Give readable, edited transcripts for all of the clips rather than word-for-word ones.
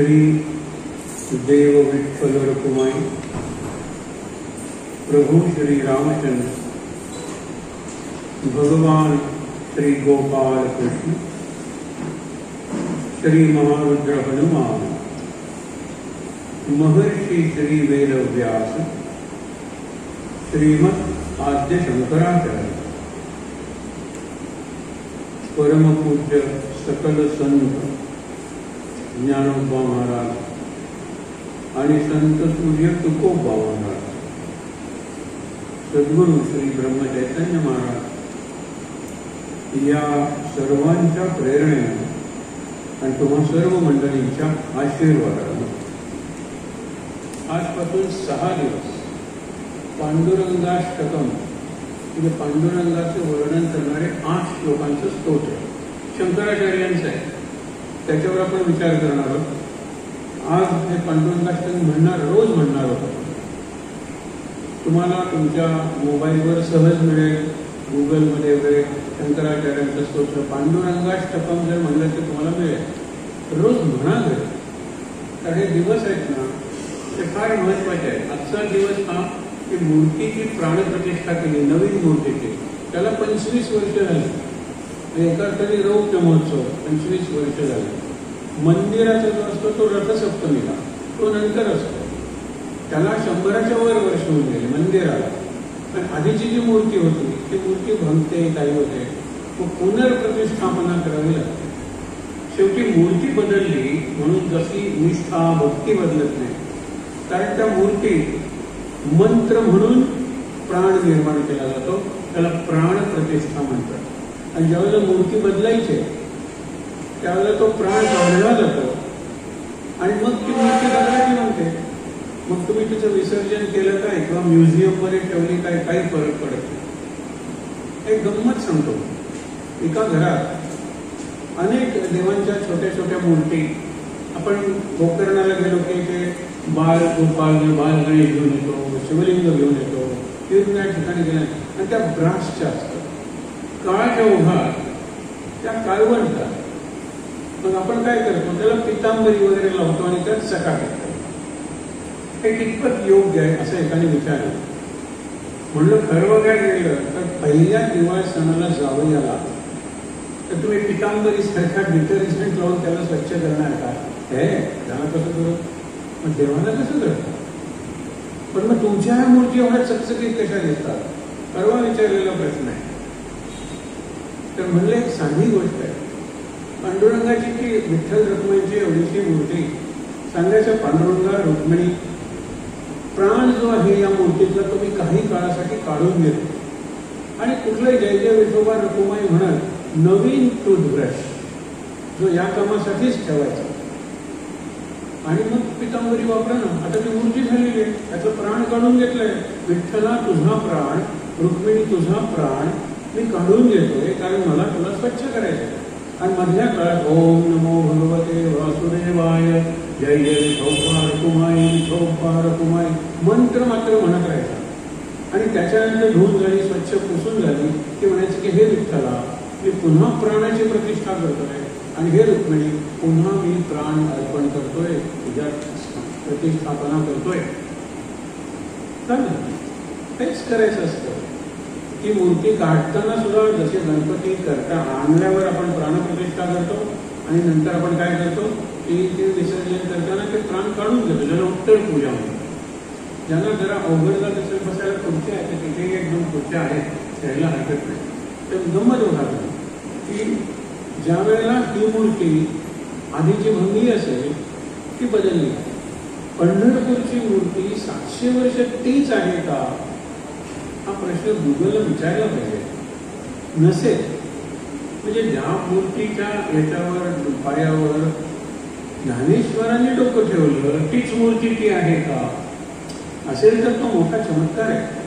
श्री देव विठ्ठल रखुमाई, प्रभु श्री रामचंद्र, भगवान श्री गोपाल कृष्ण, श्री महारुद्र हनुमान, महर्षि श्री वेदव्यास, श्रीमद आद्य शंकराचार्य, परम पूज्य सकल संत ज्ञानोबा महाराज आणि संत सूर्य तुकोबा महाराज, सद्गुरू श्री ब्रह्म चैतन्य महाराज या सर्वांच्या प्रेरणेने आणि तुम्हा सर्व मंडळींच्या आशीर्वादाने आजपासून 6 दिवस पांडुरंगाष्टकम म्हणजे पांडुरंगाचे वर्णन करणारे 8 श्लोकांचं स्तोत्र शंकराचार्यांचं आहे. त्याच्यावर आपण विचार करणार आहोत. आज हे पांडुरंगाष्टकम रोज म्हणणार होतो. तुम्हाला तुमच्या मोबाईलवर सहज मिळेल, गुगलमध्ये वगैरे शंकराचार्यांचं स्तोत्र पांडुरंगाष्टकम जर म्हणलं तर तुम्हाला मिळेल. रोज म्हणा घरी, कारण हे दिवस आहेत ना ते फार महत्वाचे आहेत. आजचा दिवस हा की मूर्तीची प्राणप्रतिष्ठा केली, नवीन मूर्तीची. त्याला 25 वर्ष झाली. एका तरी रौप्य महोत्सव 25 वर्ष झाले. मंदिराचा जो असतो तो रथसप्तमीला, तो नंतर असतो. त्याला 100च्या वर वर्ष होऊन गेले मंदिराला. पण आधीची जी मूर्ती होती ती मूर्ती भंगते, काही होते, तो पुनर्प्रतिष्ठापना करावी लागते. शेवटी मूर्ती बदलली म्हणून जशी निष्ठा भक्ती बदलत नाही, कारण त्या मूर्तीत मंत्र म्हणून प्राण निर्माण केला जातो. त्याला प्राणप्रतिष्ठा म्हणतात. आणि ज्यावेळेला मूर्ती बदलायची त्यावेळेला तो प्राण काढला जातो आणि मग ती मूर्ती बदलायची म्हणते. मग तुम्ही तिचं विसर्जन केलं काय किंवा म्युझियममध्ये ठेवली काय, काही फरक पडत नाही. एक गंमत सांगतो. एका घरात अनेक देवांच्या छोट्या छोट्या मूर्ती, आपण गोकर्णाला गेलो की ते बाल गोपाल बाल गणेश घेऊन येतो, शिवलिंग घेऊन येतो, तीर्थया ठिकाणी गेल्या आणि त्या ब्रासच्या असतात. काळाच्या ओघात त्या काळवंटात. मग आपण काय करतो, त्याला पितांबरी वगैरे लावतो आणि त्यात चका टाकतो. हे कितपत योग्य आहे असं एकाने विचारलं. म्हणलं खरं बघायला गेलं तर पहिल्या दिवाळी सणाला जावं याला तर तुम्ही पितांबरी सारखा डिटर्जंट लावून त्याला स्वच्छ करणार का? हे त्याला कसं करू, मग देवाला कसं करतात? पण मग तुमच्या ह्या मूर्ती एवढ्या चकचकीत कशा दिसतात? परवा विचारलेला प्रश्न आहे. तर म्हणलं एक साधी गोष्ट आहे. पांडुरंगाची की विठ्ठल रखुमाईची एवढीशी मूर्ती सांगायचं. पांडुरंगा रुक्मिणी प्राण जो आहे या मूर्तीतला तो मी काही काळासाठी काढून घेतो आणि कुठलाही जय जय विठोबा रखुमाई म्हणत नवीन टूथब्रश जो या कामासाठीच ठेवायचा आणि मग पितांबरी वापरा ना. आता ती मूर्ती झालेली आहे, त्याचं प्राण काढून घेतलंय. विठ्ठला तुझा प्राण, रुक्मिणी तुझा प्राण मी काढून घेतोय कारण मला तुला स्वच्छ करायचं. आणि मधल्या काळात ओम नमो भगवते वासुदेवाय, जय जय विठोबा रखुमाई, विठोबा रखुमाई मंत्र मात्र म्हणत राहायचा. आणि त्याच्यानंतर धुवून झाली, स्वच्छ पुसून झाली की म्हणायचं की हे विठ्ठला मी पुन्हा प्राणाची प्रतिष्ठा करतोय आणि हे रुक्मिणी पुन्हा मी प्राण अर्पण करतोय, तुझ्या प्रतिष्ठापना करतोय. तेच करायचं असतं. ती मूर्ती काढताना सुद्धा जसे गणपती करता आणल्यावर आपण प्राणप्रतिष्ठा करतो आणि नंतर आपण काय करतो की ते विसर्जन करताना ते प्राण काढून घेतो. ज्याला उत्तर पूजा म्हणतो. ज्यांना जरा अवघड जात असेल बसायला खुर्च्या आहेत, तिथे 1-2 खुर्च्या आहेत, त्याला हरकत नाही. तर गंमत होणार की ज्या वेळेला ही मूर्ती आधीची भंगी असेल ती बदलली. पंढरपूरची मूर्ती 700 वर्ष तीच आहे का हा प्रश्न गुगलला विचारला पाहिजे. नसेल म्हणजे ज्या मूर्तीच्या याच्यावर पायावर ज्ञानेश्वरांनी डोकं ठेवलं तीच मूर्ती ती आहे का असेल तर तो मोठा चमत्कार आहे.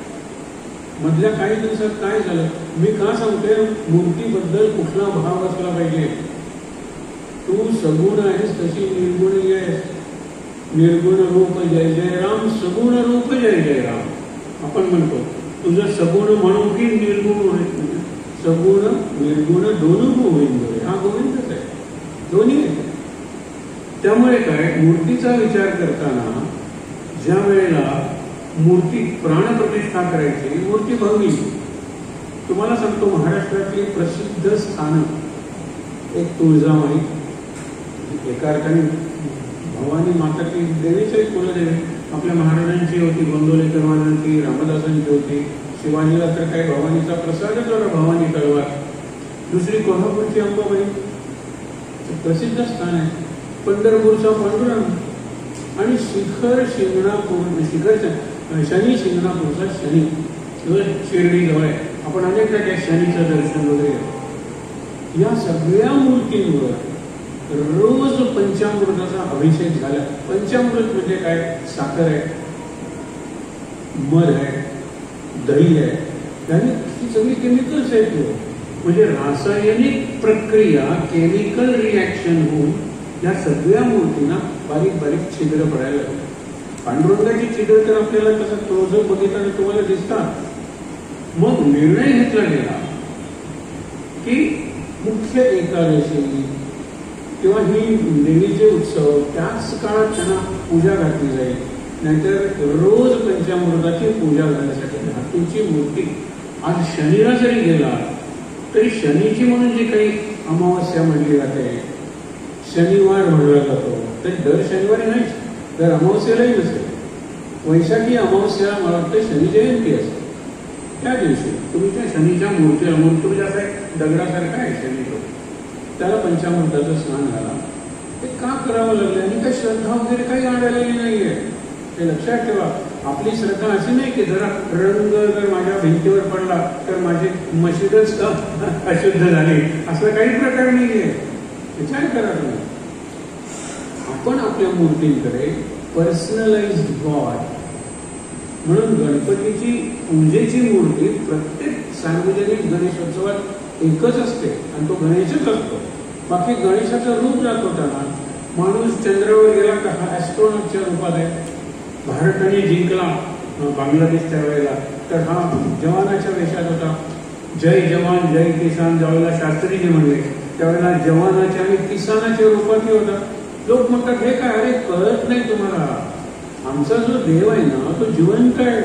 मधल्या काही दिवसात काय झालं मी का सांगते, मूर्तीबद्दल कुठला भाव असला पाहिजे. तू सगुण आहेस तशी निर्गुण आहेस. निर्गुण रूप जय जय राम, सगुण रूप जय जय राम आपण म्हणतो. तुझं सगुण म्हणून की निर्गुण होईल, सगुण निर्गुण दोन गोविंद. हा गोविंदच आहे, दोन्ही आहे. त्यामुळे काय, मूर्तीचा विचार करताना ज्या वेळेला मूर्ती प्राणप्रतिष्ठा करायची, मूर्ती भंगली. तुम्हाला सांगतो, महाराष्ट्रातली प्रसिद्ध स्थानं, एक तुळजामाई, एका अर्थाने भवानी माता की देवीच एक कुलदेवी आपल्या महाराजांची होती, गोंदवलेकर महाराजांची, रामदासांची होती. शिवाजीला तर काही भवानीचा प्रसादच होता, भवानी तलवार. दुसरी कोल्हापूरची अंबाबाई, प्रसिद्ध स्थान आहे. पंढरपूरचा पांडुरंग आणि शिखर शनी शिंगणापूरचा शनी, शिर्डी जवळ आहे. आपण अनेकदा त्या शनीचं दर्शन वगैरे. या सगळ्या मूर्तींवर रोज पंचामृताचा अभिषेक झाला. पंचामृत म्हणजे काय, साखर आहे, मध आहे, दही आहे, त्याने ही सगळी केमिकल्स आहेत. म्हणजे रासायनिक प्रक्रिया, केमिकल रिॲक्शन होऊन या सगळ्या मूर्तींना बारीक बारीक छिद्र पडायला लागले. पांडुरंगाची छिद्र तर आपल्याला तसं क्लोजअप बघितल्याने तुम्हाला दिसतात. मग निर्णय घेतला गेला की मुख्य एकादशी किंवा ही देवीचे उत्सव त्याच काळात त्यांना पूजा घातली जाईल. नाहीतर रोज पंचामृताची पूजा करण्यासाठी धातूची मूर्ती. आज शनीला जरी गेला तरी शनीची म्हणून जी काही अमावस्या म्हणली जाते, शनिवार म्हणला जातो, तर दर शनिवारी नाही, दर अमावस्यालाही नसेल. वैशाखी अमावस्या मला वाटतं शनी जयंती असते. त्या दिवशी तुम्ही त्या शनीच्या मूर्तीला, मूर्ती म्हणजे असा एक दगडासारखा आहे शनी, त्याला पंचामृताचं स्नान झाला. ते का करावं लागलं आणि काही श्रद्धा वगैरे काही आढळलेली नाहीये. ते लक्षात ठेवा. आपली श्रद्धा अशी नाही की जरा रंग जर माझ्या भिंतीवर पडला तर माझी मशीदच अशुद्ध झाली, असला काही प्रकार नाहीये. विचार करा तुम्ही. आपण आपल्या मूर्तींकडे पर्सनलाइज्ड गॉड म्हणून गणपतीची पूजेची मूर्ती प्रत्येक सार्वजनिक गणेशोत्सवात एकच असते आणि तो गणेशच असतो. बाकी गणेशाचं रूप दाखवताना माणूस चंद्रावर गेला तर हा ॲस्ट्रॉनॉटच्या रूपात आहे. भारताने जिंकला बांगलादेश त्यावेळेला तर हा जवानाच्या वेशात होता. जय जवान जय किसान ज्यावेळेला शास्त्रीजी म्हणले त्यावेळेला जवानाच्या आणि किसानाच्या रूपातही होता. लोक म्हणतात हे काय, अरे कळत नाही तुम्हाला, आमचा जो देव आहे ना तो जिवंत आहे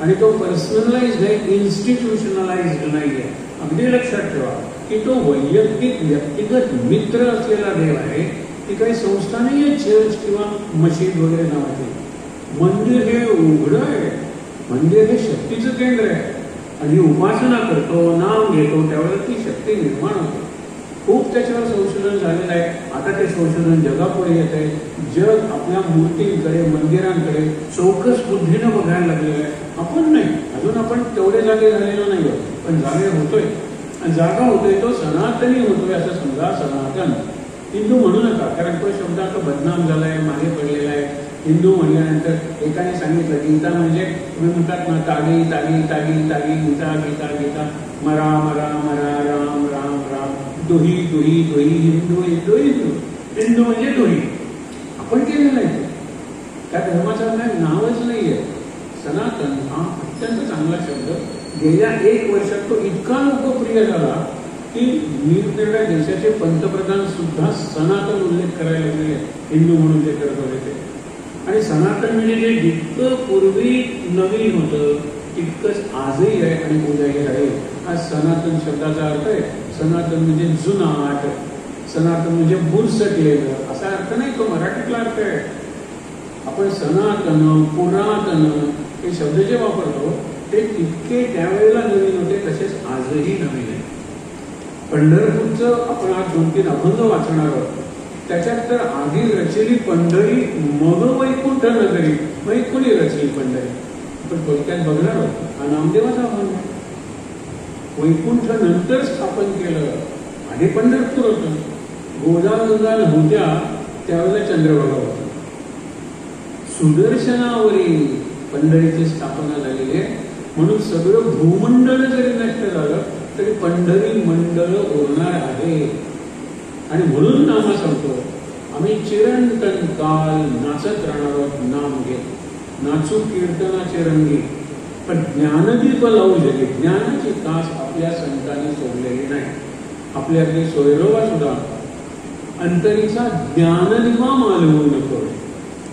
आणि तो पर्सनलाइज्ड आहे, इन्स्टिट्यूशनलाइज्ड नाही आहे. अगदी लक्षात ठेवा की तो वैयक्तिक व्यक्तिगत मित्र असलेला देव आहे. ती काही संस्था नाही आहे चर्च किंवा मशीद वगैरे नावाची. मंदिर हे उघडं आहे, मंदिर हे शक्तीचं केंद्र आहे आणि उपासना करतो, नाम घेतो, त्यावेळेला ती शक्ती निर्माण होते. खूप त्याच्यावर संशोधन झालेलं आहे. आता ते संशोधन जगापुढे येत आहे. जग आपल्या मूर्तींकडे, मंदिरांकडे चौकस बुद्धीनं बघायला लागलेलं आहे. आपण नाही, अजून आपण तेवढे जागे झालेलो नाही आहोत, पण जागे होतोय. आणि जागा होतोय तो सनातनी होतोय असं समजा. सनातन हिंदू म्हणू नका, कारण तो शब्द आता बदनाम झालाय, मागे पडलेला आहे. हिंदू म्हणल्यानंतर एकाने सांगितलं गीता म्हणजे तुम्ही म्हणतात ना तागी तागी तागी तागी गीता गीता गीता, मरा मरा मरा, राम राम राम, दुही दुही दुही, हिंदू हिंदू हिंदू, हिंदू म्हणजे दुही. आपण केलेलं आहे. त्या धर्माचं काय नावच नाहीये. सनातन हा अत्यंत चांगला शब्द गेल्या 1 वर्षात तो इतका लोकप्रिय झाला की निरनिराळ्या देशाचे पंतप्रधान सुद्धा सनातन उल्लेख करायला लागले हिंदू म्हणून ते करत होते ते. आणि सनातन म्हणजे जे जितकं पूर्वी नवीन होतं तितकंच आजही आहे आणि उद्याही राहील. आज सनातन शब्दाचा अर्थ आहे सनातन म्हणजे जुनाट, सनातन म्हणजे बुरसटलेलं असा अर्थ नाही, तो मराठीतला अर्थ आहे. आपण सनातन पुरातन हे शब्द जे वापरतो ते तितके त्यावेळेला नवीन होते, तसेच आजही नवीन आहे. पंढरपूरचं आपण आज 2-3 अभंग वाचणार आहोत. त्याच्यात तर आधी रचली पंढरी मग वैकुंठ नगरी. कोणी रचली पंढरी पण थोडक्यात बघणार आहोत. हा नामदेवाचा अभंग. वैकुंठ नंतर स्थापन केलं, आधी पंढरपूर होतं. गोदागंगा नव्हत्या त्यावेळेला चंद्रभागा होता. सुदर्शनावरील पंढरीची स्थापना झालेली आहे. म्हणून सगळं भूमंडळ जरी नष्ट झालं तरी पंढरी मंडळ उरणार आहे. आणि म्हणून नाम सांगतो आम्ही चिरंतन काल नाचत राहणार आहोत नाम घेत. नाचू कीर्तनाचे रंगी पण ज्ञानदीप लावू जगे. ज्ञानाची तास आपल्या संतांनी सोडलेली नाही. आपले अगदी सोयरोबा सुद्धा अंतरीचा ज्ञानदिवा मालवून नको.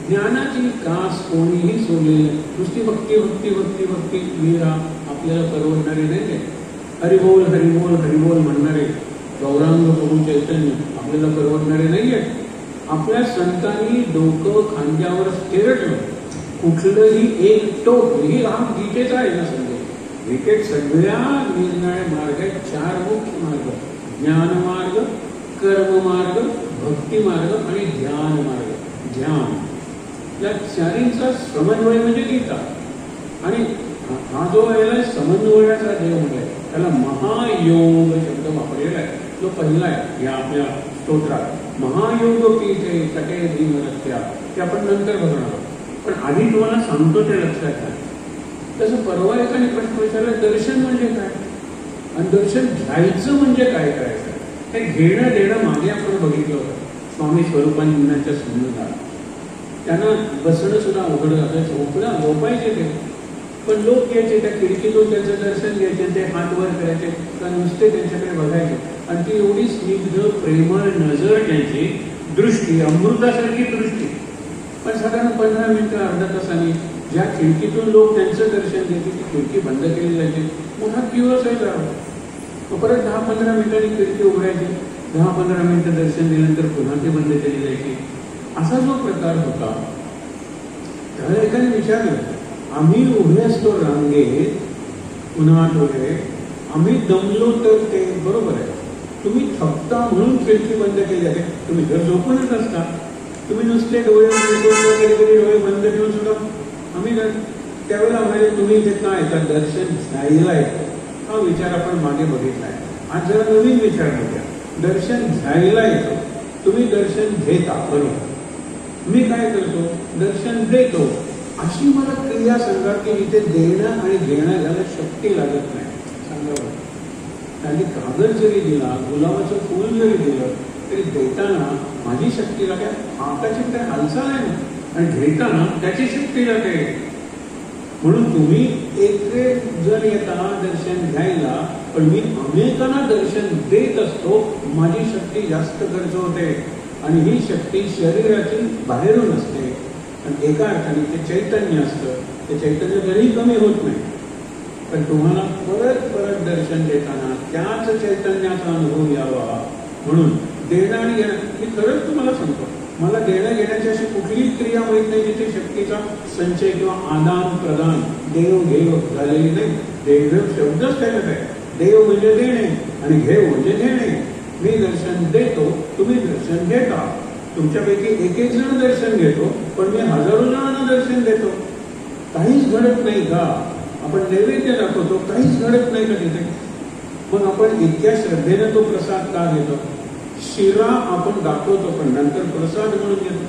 ज्ञानाची कास कोणीही सोडलेली नाही. नुसती भक्ती भक्ती भक्ती भक्ती मीरा आपल्याला परवडणारी नाही. हरिबोल हरिबोल हरिबोल म्हणणारे गौरांग प्रभू चैतन्य आपल्याला परवडणारे नाहीये. आपल्या संतांनी डोकं खांद्यावर स्थिर ठेवलं. कुठलंही एक टोक, ही हा गीतेचा आहे ना संदेश. गीतेत सगळ्या निर्णय मार्ग आहेत. 4 मुख्य मार्ग: ज्ञान मार्ग, कर्म मार्ग, भक्ती मार्ग आणि ध्यान मार्ग. ध्यान या 4चा समन्वय म्हणजे गीता. आणि हा जो आहे समन्वयाचा देव म्हणजे त्याला महायोग शब्द वापरलेला आहे. जो पहिला आहे या आपल्या स्तोत्रात. महायोग पीठे तटे धीमरत्या, ते आपण नंतर बघणार आहोत. पण आधी तुम्हाला सांगतो ते लक्षात घ्या. तसं परवा एकाने प्रश्न विचारला, दर्शन म्हणजे काय आणि दर्शन घ्यायचं म्हणजे काय करायचं. हे घेणं देणं मागे आपण बघितलं होतं स्वामी स्वरूपानंदांच्या संबंधात. त्यांना बसणं सुद्धा अवघड जातं. झोपायचे ते, पण लोक यायचे त्या खिडकीतून त्यांचं दर्शन घ्यायचे, ते हात वर करायचे का नुसते त्यांच्याकडे बघायचे. आणि ती एवढी स्निग्ध प्रेमळ नजर, त्यांची दृष्टी अमृतासारखी दृष्टी. पण साधारण 15 मिनिटं अर्धा तासाने ज्या खिडकीतून लोक त्यांचं दर्शन घ्यायचे ती खिडकी बंद केली जायची. मोठा दिवस आहे जावं. परत 10-15 मिनिटांनी खिडकी उघडायची. 10-15 मिनिटं दर्शन दिल्यानंतर पुन्हा ती बंद केली जायची. असा जो प्रकार होता. त्याला एकाने विचारलं, आम्ही उभे असतो रांगेत उन्हात वगैरे, आम्ही दमलो तर ते बरोबर आहे. तुम्ही थकता म्हणून खिडकी बंद केली जाते. तुम्ही जर झोपूनच असता, तुम्ही नुसते डोळे कधी कधी डोळे बंद ठेवून सुद्धा आम्ही त्यावेळेला म्हणाले तुम्ही ते काय का दर्शन घ्यायला येतो. हा विचार आपण मागे बघितला आहे. आज जरा नवीन विचार बघूया. दर्शन घ्यायला येतो, तुम्ही दर्शन घेता. बरोबर. मी काय करतो, दर्शन देतो. अशी मला क्रिया सांगा की इथे देणं आणि घेणं याला शक्ती लागत नाही. सांगा. त्यांनी कागद जरी दिला, गुलाबाचं फूल जरी दिलं तरी देताना माझी शक्ती लागते. हाताची काय हालचाल आहे ना, आणि घेताना त्याची शक्ती लागते. म्हणून तुम्ही एक जण येता दर्शन घ्यायला, पण मी अनेकांना दर्शन देत असतो. माझी शक्ती जास्त खर्च होते आणि ही शक्ती शरीराची बाहेरून असते. आणि एका अर्थाने ते चैतन्य असतं. ते चैतन्य कधीही कमी होत नाही. पण तुम्हाला परत परत दर्शन देताना त्याच चैतन्याचा अनुभव यावा म्हणून देणं आणि घेणं. मी खरंच तुम्हाला सांगतो, मला देणं घेण्याची अशी कुठलीही क्रिया माहीत नाही जिथे शक्तीचा संचय किंवा आदान प्रदान देव घेव झालेली नाही. देव शब्दच त्याच्यात आहे. देव म्हणजे देणे आणि घेव म्हणजे घेणे. मी दर्शन देतो, तुम्ही दर्शन घेता. तुमच्यापैकी एक जण दर्शन घेतो, पण मी हजारो जणांना दर्शन देतो. काहीच घडत नाही का? आपण नैवेद्य दाखवतो, काहीच घडत नाही का तिथे? मग आपण इतक्या श्रद्धेने तो प्रसाद का घेतो? शिरा आपण दाखवतो, पण नंतर प्रसाद म्हणून घेतो.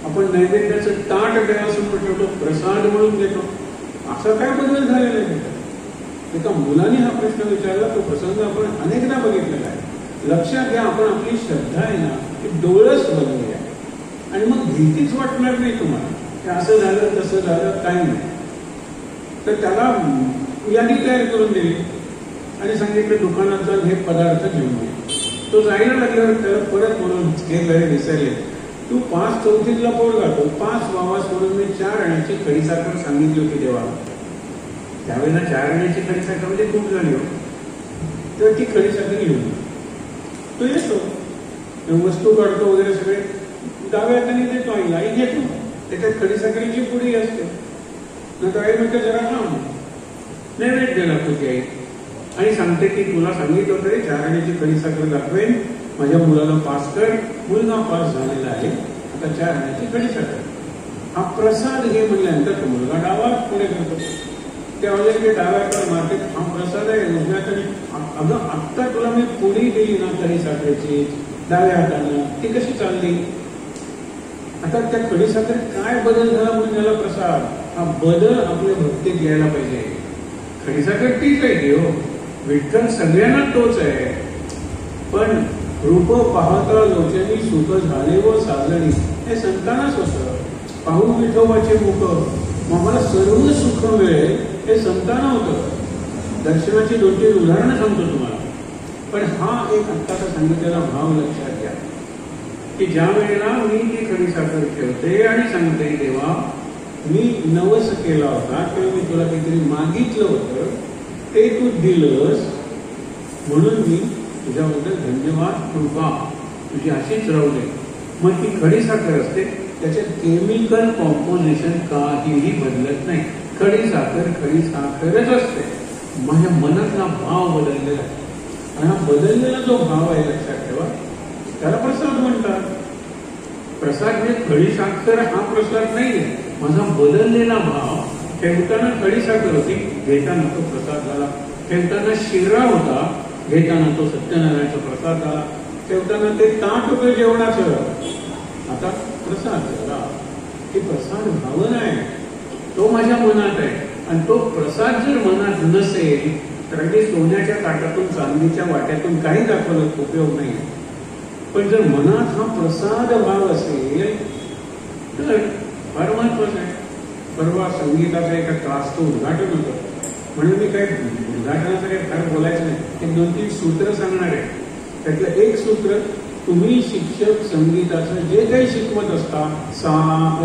आपण नैवेद्याचं ताट डोळ्यासमोर ठेवतो, प्रसाद म्हणून घेतो. असा काय बदल झालेला आहे? एका मुलाने हा प्रश्न विचारला. तो प्रसंग आपण अनेकदा बघितलेला आहे. लक्षात घ्या, आपण आपली श्रद्धा आहे ना ती डोळस बनवली आहे. आणि मग भीतीच वाटणार नाही तुम्हाला की असं झालं तसं झालं, काही नाही. तर त्याला यादी तयार करून दिली आणि सांगितलं दुकानात जाऊन हे पदार्थ घेऊन ये. तो जायला लागल्यावर त्याला परत म्हणून हे घरी विसरले. तू 5/4 पोट घालतो, 5 वावास म्हणून मी 4 आण्याची खडीसाखर सांगितली होती देवाला. त्यावेळेला 4 आण्याची खडीसाखर म्हणजे खूप झाली हो. तर ती खडीसाखर घेऊन तो येतो, वस्तू काढतो वगैरे सगळे. डाव्या हाताने देतो आईला, आई घेतो. त्याच्यात खडीसाखरीची पुडी असते. नंतर आई म्हणते जरा थांब, नैवेद्य दाखवते आई आणि सांगते की तुला सांगितलं होतं 4 आण्याची खडीसाखर दाखवेन, माझ्या मुलाला पास कर. मुलगा पास झालेला आहे, आता 4 आण्याची खडीसाखर. हा प्रसाद घे म्हणल्यानंतर तो मुलगा डावा पुढे करतो. त्यावेळेला ते डाव्या हातावर मारते, हा प्रसाद आहे. उजव्याकडे अगं आत्ता तुला मी पुडी दिली ना खडीसाखरेची डाव्या हातानं, ती कशी चालली? आता त्या खडीसाखरेत काय बदल झाला म्हणून त्याला प्रसाद? हा बदल आपल्या भक्तीत यायला पाहिजे. खडीसाखर तीच आहे की हो, विठ्ठल सगळ्यांना तोच आहे. पण रूप पाहता लोचनी सुख झाले व साजणी, हे संतांनाच होतं. पाहू विठोबाचे मुख मग मला सर्व सुख मिळेल हे संतांना होतं. दर्शनाची 2-3 उदाहरणं सांगतो तुम्हाला. पण हा एक आत्ताचा सांगितलेला भाव लक्षात घ्या. की ज्या वेळेला मी ती खडीसाखर ठेवते आणि सांगते देवा मी नवस केला होता किंवा मी तुला काहीतरी मागितलं होतं ते तू दिलंस म्हणून मी तुझ्याबद्दल धन्यवाद कृपा तुझी अशीच राहू दे. मग ती खडीसाखर असते त्याच्यात केमिकल कॉम्पोजिशन काहीही बदलत नाही. खडीसाखरच असते. माझ्या मनातला भाव बदललेला आहे आणि हा बदललेला जो भाव आहे लक्षात ठेवा त्याला प्रसाद म्हणतात. प्रसाद म्हणजे खडीसाखर हा प्रसाद नाहीये. माझा बदललेला भाव ठेवताना खडीसाखर होती घेताना तो प्रसाद झाला. ठेवताना शिरा होता घेताना तो सत्यनारायणाचा प्रसाद झाला. ठेवताना ते ताट होतं जेवणाचं आता प्रसाद झाला. ही प्रसाद भावना आहे तो माझ्या मनात आहे आणि तो प्रसाद जर मनात नसेल तर अगदी सोन्याच्या ताटातून चांदीच्या वाट्यातून काही दाखवलं उपयोग नाही. पण जर मनात हा प्रसाद भाव असेल तर फार महत्वाचं आहे. परवा संगीताचा एका क्लासचं उद्घाटन होतं म्हणून मी काही उद्घाटनाचं काही फार बोलायचं नाही. एक 2-3 सूत्र सांगणार आहे. त्यातलं एक सूत्र तुम्ही शिक्षक संगीताचं जे काही शिकवत असता सा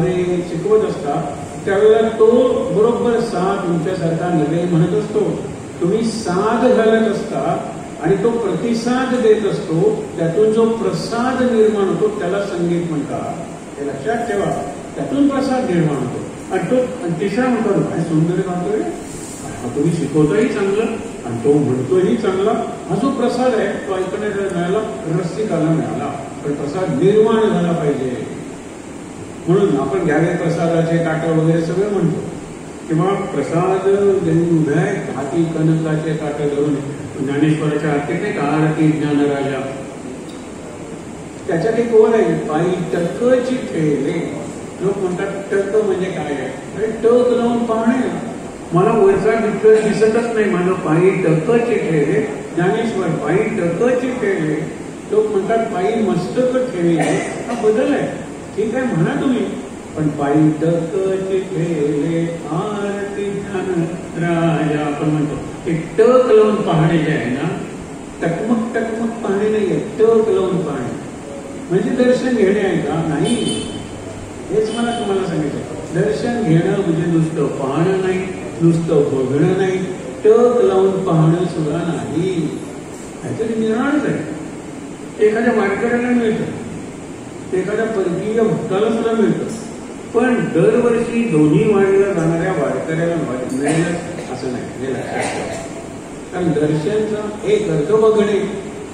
रे शिकवत असता त्यावेळेला तो बरोबर सा तुमच्यासारखा नवे म्हणत असतो. तुम्ही साध घालत असता आणि तो प्रतिसाद देत असतो. त्यातून जो प्रसाद निर्माण होतो त्याला संगीत म्हणतात. हे लक्षात ठेवा. त्यातून प्रसाद निर्माण होतो आणि तो तिसरा म्हणतो काय सुंदर गातोय तुम्ही शिकवताही चांगलं आणि तो म्हणतोही चांगला. हा जो प्रसाद आहे तो ऐकण्याला मिळाला रसिकाला मिळाला पण प्रसाद निर्माण झाला पाहिजे. म्हणून आपण घ्यावे प्रसादाचे ताट वगैरे सगळं म्हणतो किंवा प्रसाद उभ्या हाती कनकाचे ताट धरून ज्ञानेश्वराच्या आरतीत नाही का आरती ज्ञानराजा त्याच्यात एक ओळ आहे पायी टकची ठेवले. लोक म्हणतात टक म्हणजे काय आहे टक लावून पाहणे. मला वरचा विठ्ठल दिसतच नाही माझं पायी टकची ठेवले. ज्ञानेश्वर पायी टकची ठेवले. लोक म्हणतात पायी मस्तक ठेवले. हा बदल आहे. ठीक आहे म्हणा तुम्ही पण पायी टकची ठेवले आरती ज्ञान राजा आपण म्हणतो. ते टक लावून पाहणे जे आहे ना टकमक टकमक पाहणे नाहीये टक लावून पाहणे म्हणजे दर्शन घेणे आहे का नाही. हेच मला तुम्हाला सांगितलं. दर्शन घेणं म्हणजे नुसतं पाहणं नाही नुसतं बघणं नाही टक लावून पाहणं सुद्धा नाही. काहीतरी निर्माणच आहे. एखाद्या वारकऱ्याला मिळतं एखाद्या परकीय भक्ताला सुद्धा मिळतं पण दरवर्षी दोन्ही वारीला जाणाऱ्या वारकऱ्याला मिळेल असं नाही. हे लक्षात ठेवा. कारण दर्शनचा एक अर्थ बघणे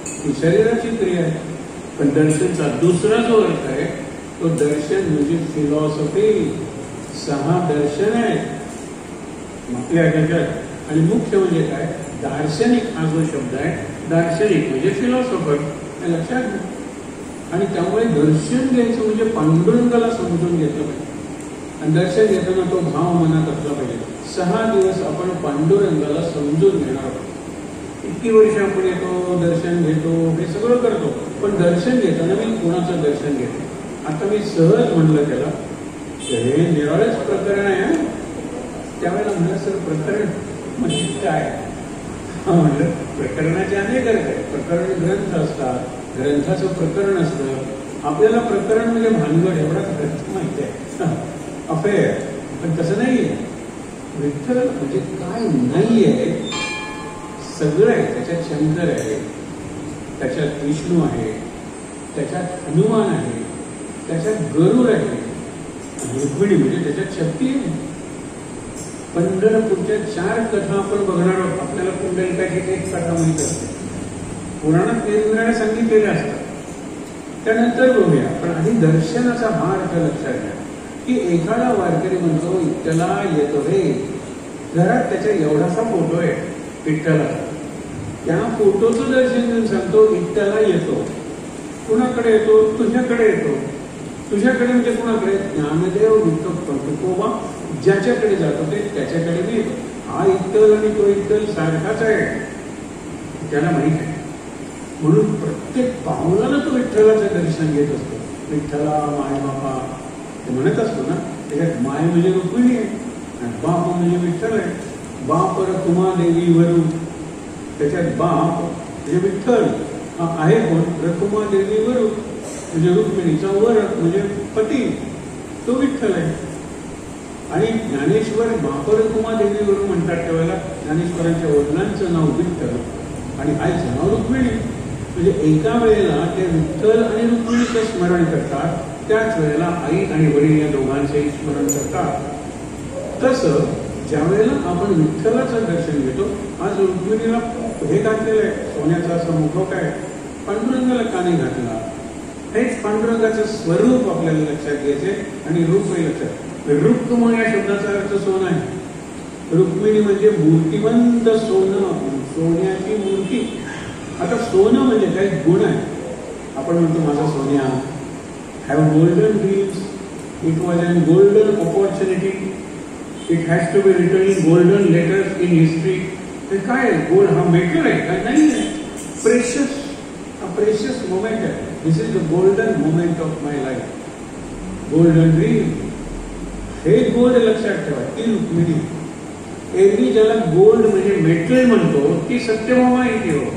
ही शरीराची क्रिया आहे पण दर्शनचा दुसरा जो अर्थ आहे तो दर्शन म्हणजे फिलॉसॉफी. 6 दर्शन आहे आपल्या ह्याच्यात आणि मुख्य म्हणजे काय दार्शनिक हा जो शब्द आहे दार्शनिक म्हणजे फिलॉसॉफर हे लक्षात घ्या. आणि त्यामुळे दर्शन घ्यायचं म्हणजे पांडुरंगाला समजून घेतलं पाहिजे आणि दर्शन घेताना तो भाव मनात असला पाहिजे. 6 दिवस आपण पांडुरंगाला समजून घेणार आहोत. इतकी वर्ष आपण येतो दर्शन घेतो हे सगळं करतो पण दर्शन घेताना मी कोणाचं दर्शन घेतो. आता मी सहज म्हणलं त्याला हे निराळच प्रकरण आहे. त्यावेळेला म्हणलं सर प्रकरण म्हणजे काय म्हणलं प्रकरणाचे अनेक अर्थ आहेत. प्रकरण ग्रंथ असतात ग्रंथाचं प्रकरण असतं. आपल्याला प्रकरण म्हणजे भानगड एवढाच ग्रंथ माहिती आहे अफेअर पण तसं नाहीये. विठ्ठल म्हणजे काय नाहीये सगळं आहे. त्याच्यात शंकर आहे त्याच्यात विष्णू आहे त्याच्यात हनुमान आहे त्याच्यात गरुड आहे रुक्मिणी म्हणजे त्याच्यात शक्ती आहे. पंढरपूरच्या 4 कथा आपण बघणार आहोत. आपल्याला पुंडलिकाची एक कथा माहित असते पुराणात वेगवेगळ्या सांगितलेल्या असतात त्यानंतर बघूया. पण आधी दर्शनाचा हा अर्थ लक्षात घ्या की एखादा वारकरी म्हणतो विठ्ठला येतो रे. घरात त्याच्या एवढासा फोटो आहे विठ्ठलाचा. त्या फोटोचं दर्शन घेऊन सांगतो विठ्ठला येतो. कुणाकडे येतो तुझ्याकडे येतो. तुझ्याकडे म्हणजे कुणाकडे ज्ञानदेव विठ्ठल तुकोबा ज्याच्याकडे जातो ते त्याच्याकडे मी येतो. हा विठ्ठल आणि तो विठ्ठल सारखाच आहे त्याला माहित आहे. म्हणून प्रत्येक पावलाला तो विठ्ठलाचं दर्शन घेत असतो. विठ्ठला माय बापा ते म्हणत असतो ना. त्याच्यात माय म्हणजे रुक्मिणी आहे आणि बाप म्हणजे विठ्ठल आहे. बाप रखुमा देवी वरू त्याच्यात बाप म्हणजे विठ्ठल आहे कोण रखुमा देवी वरू म्हणजे रुक्मिणीचा वर म्हणजे पती तो विठ्ठल आहे. आणि ज्ञानेश्वर महापरकुमा देवीवरून म्हणतात त्यावेळेला ज्ञानेश्वरांच्या वडिलांचं नाव विठ्ठल आणि आईचं नाव रुक्मिणी. म्हणजे एका वेळेला ते विठ्ठल आणि रुक्मिणीचं स्मरण करतात, त्याच वेळेला आई आणि वडील या दोघांचंही स्मरण करतात. तसं ज्या वेळेला आपण विठ्ठलाचं दर्शन घेतो, आज रुक्मिणीला हे घातलेलं आहे, सोन्याचा असा मुखवटा आहे, पांडुरंगाला कानी घातला. हेच पांडुरंगाचं स्वरूप आपल्याला लक्षात घ्यायचे आणि रूपही लक्षात. रुक्म या शब्दाचा अर्थ सोनं आहे. रुक्मिणी म्हणजे मूर्तिवंत सोनं, सोन्याची मूर्ती. आता सोनं म्हणजे काही गुण आहे. आपण म्हणतो माझा सोन्या, have golden dreams, it was an golden opportunity, it has to be written in golden letters in history. ते काय गोल्ड हा मेटल आहे का? नाही, प्रेशियस, प्रेशियस मोमेंट आहे. This is the golden moment of my life. Golden dream, हे gold लक्षात ठेवा. ती रुक्मिणी. एरवी ज्याला गोल्ड म्हणजे मेटल म्हणतो ती सत्यभामा येते. हो,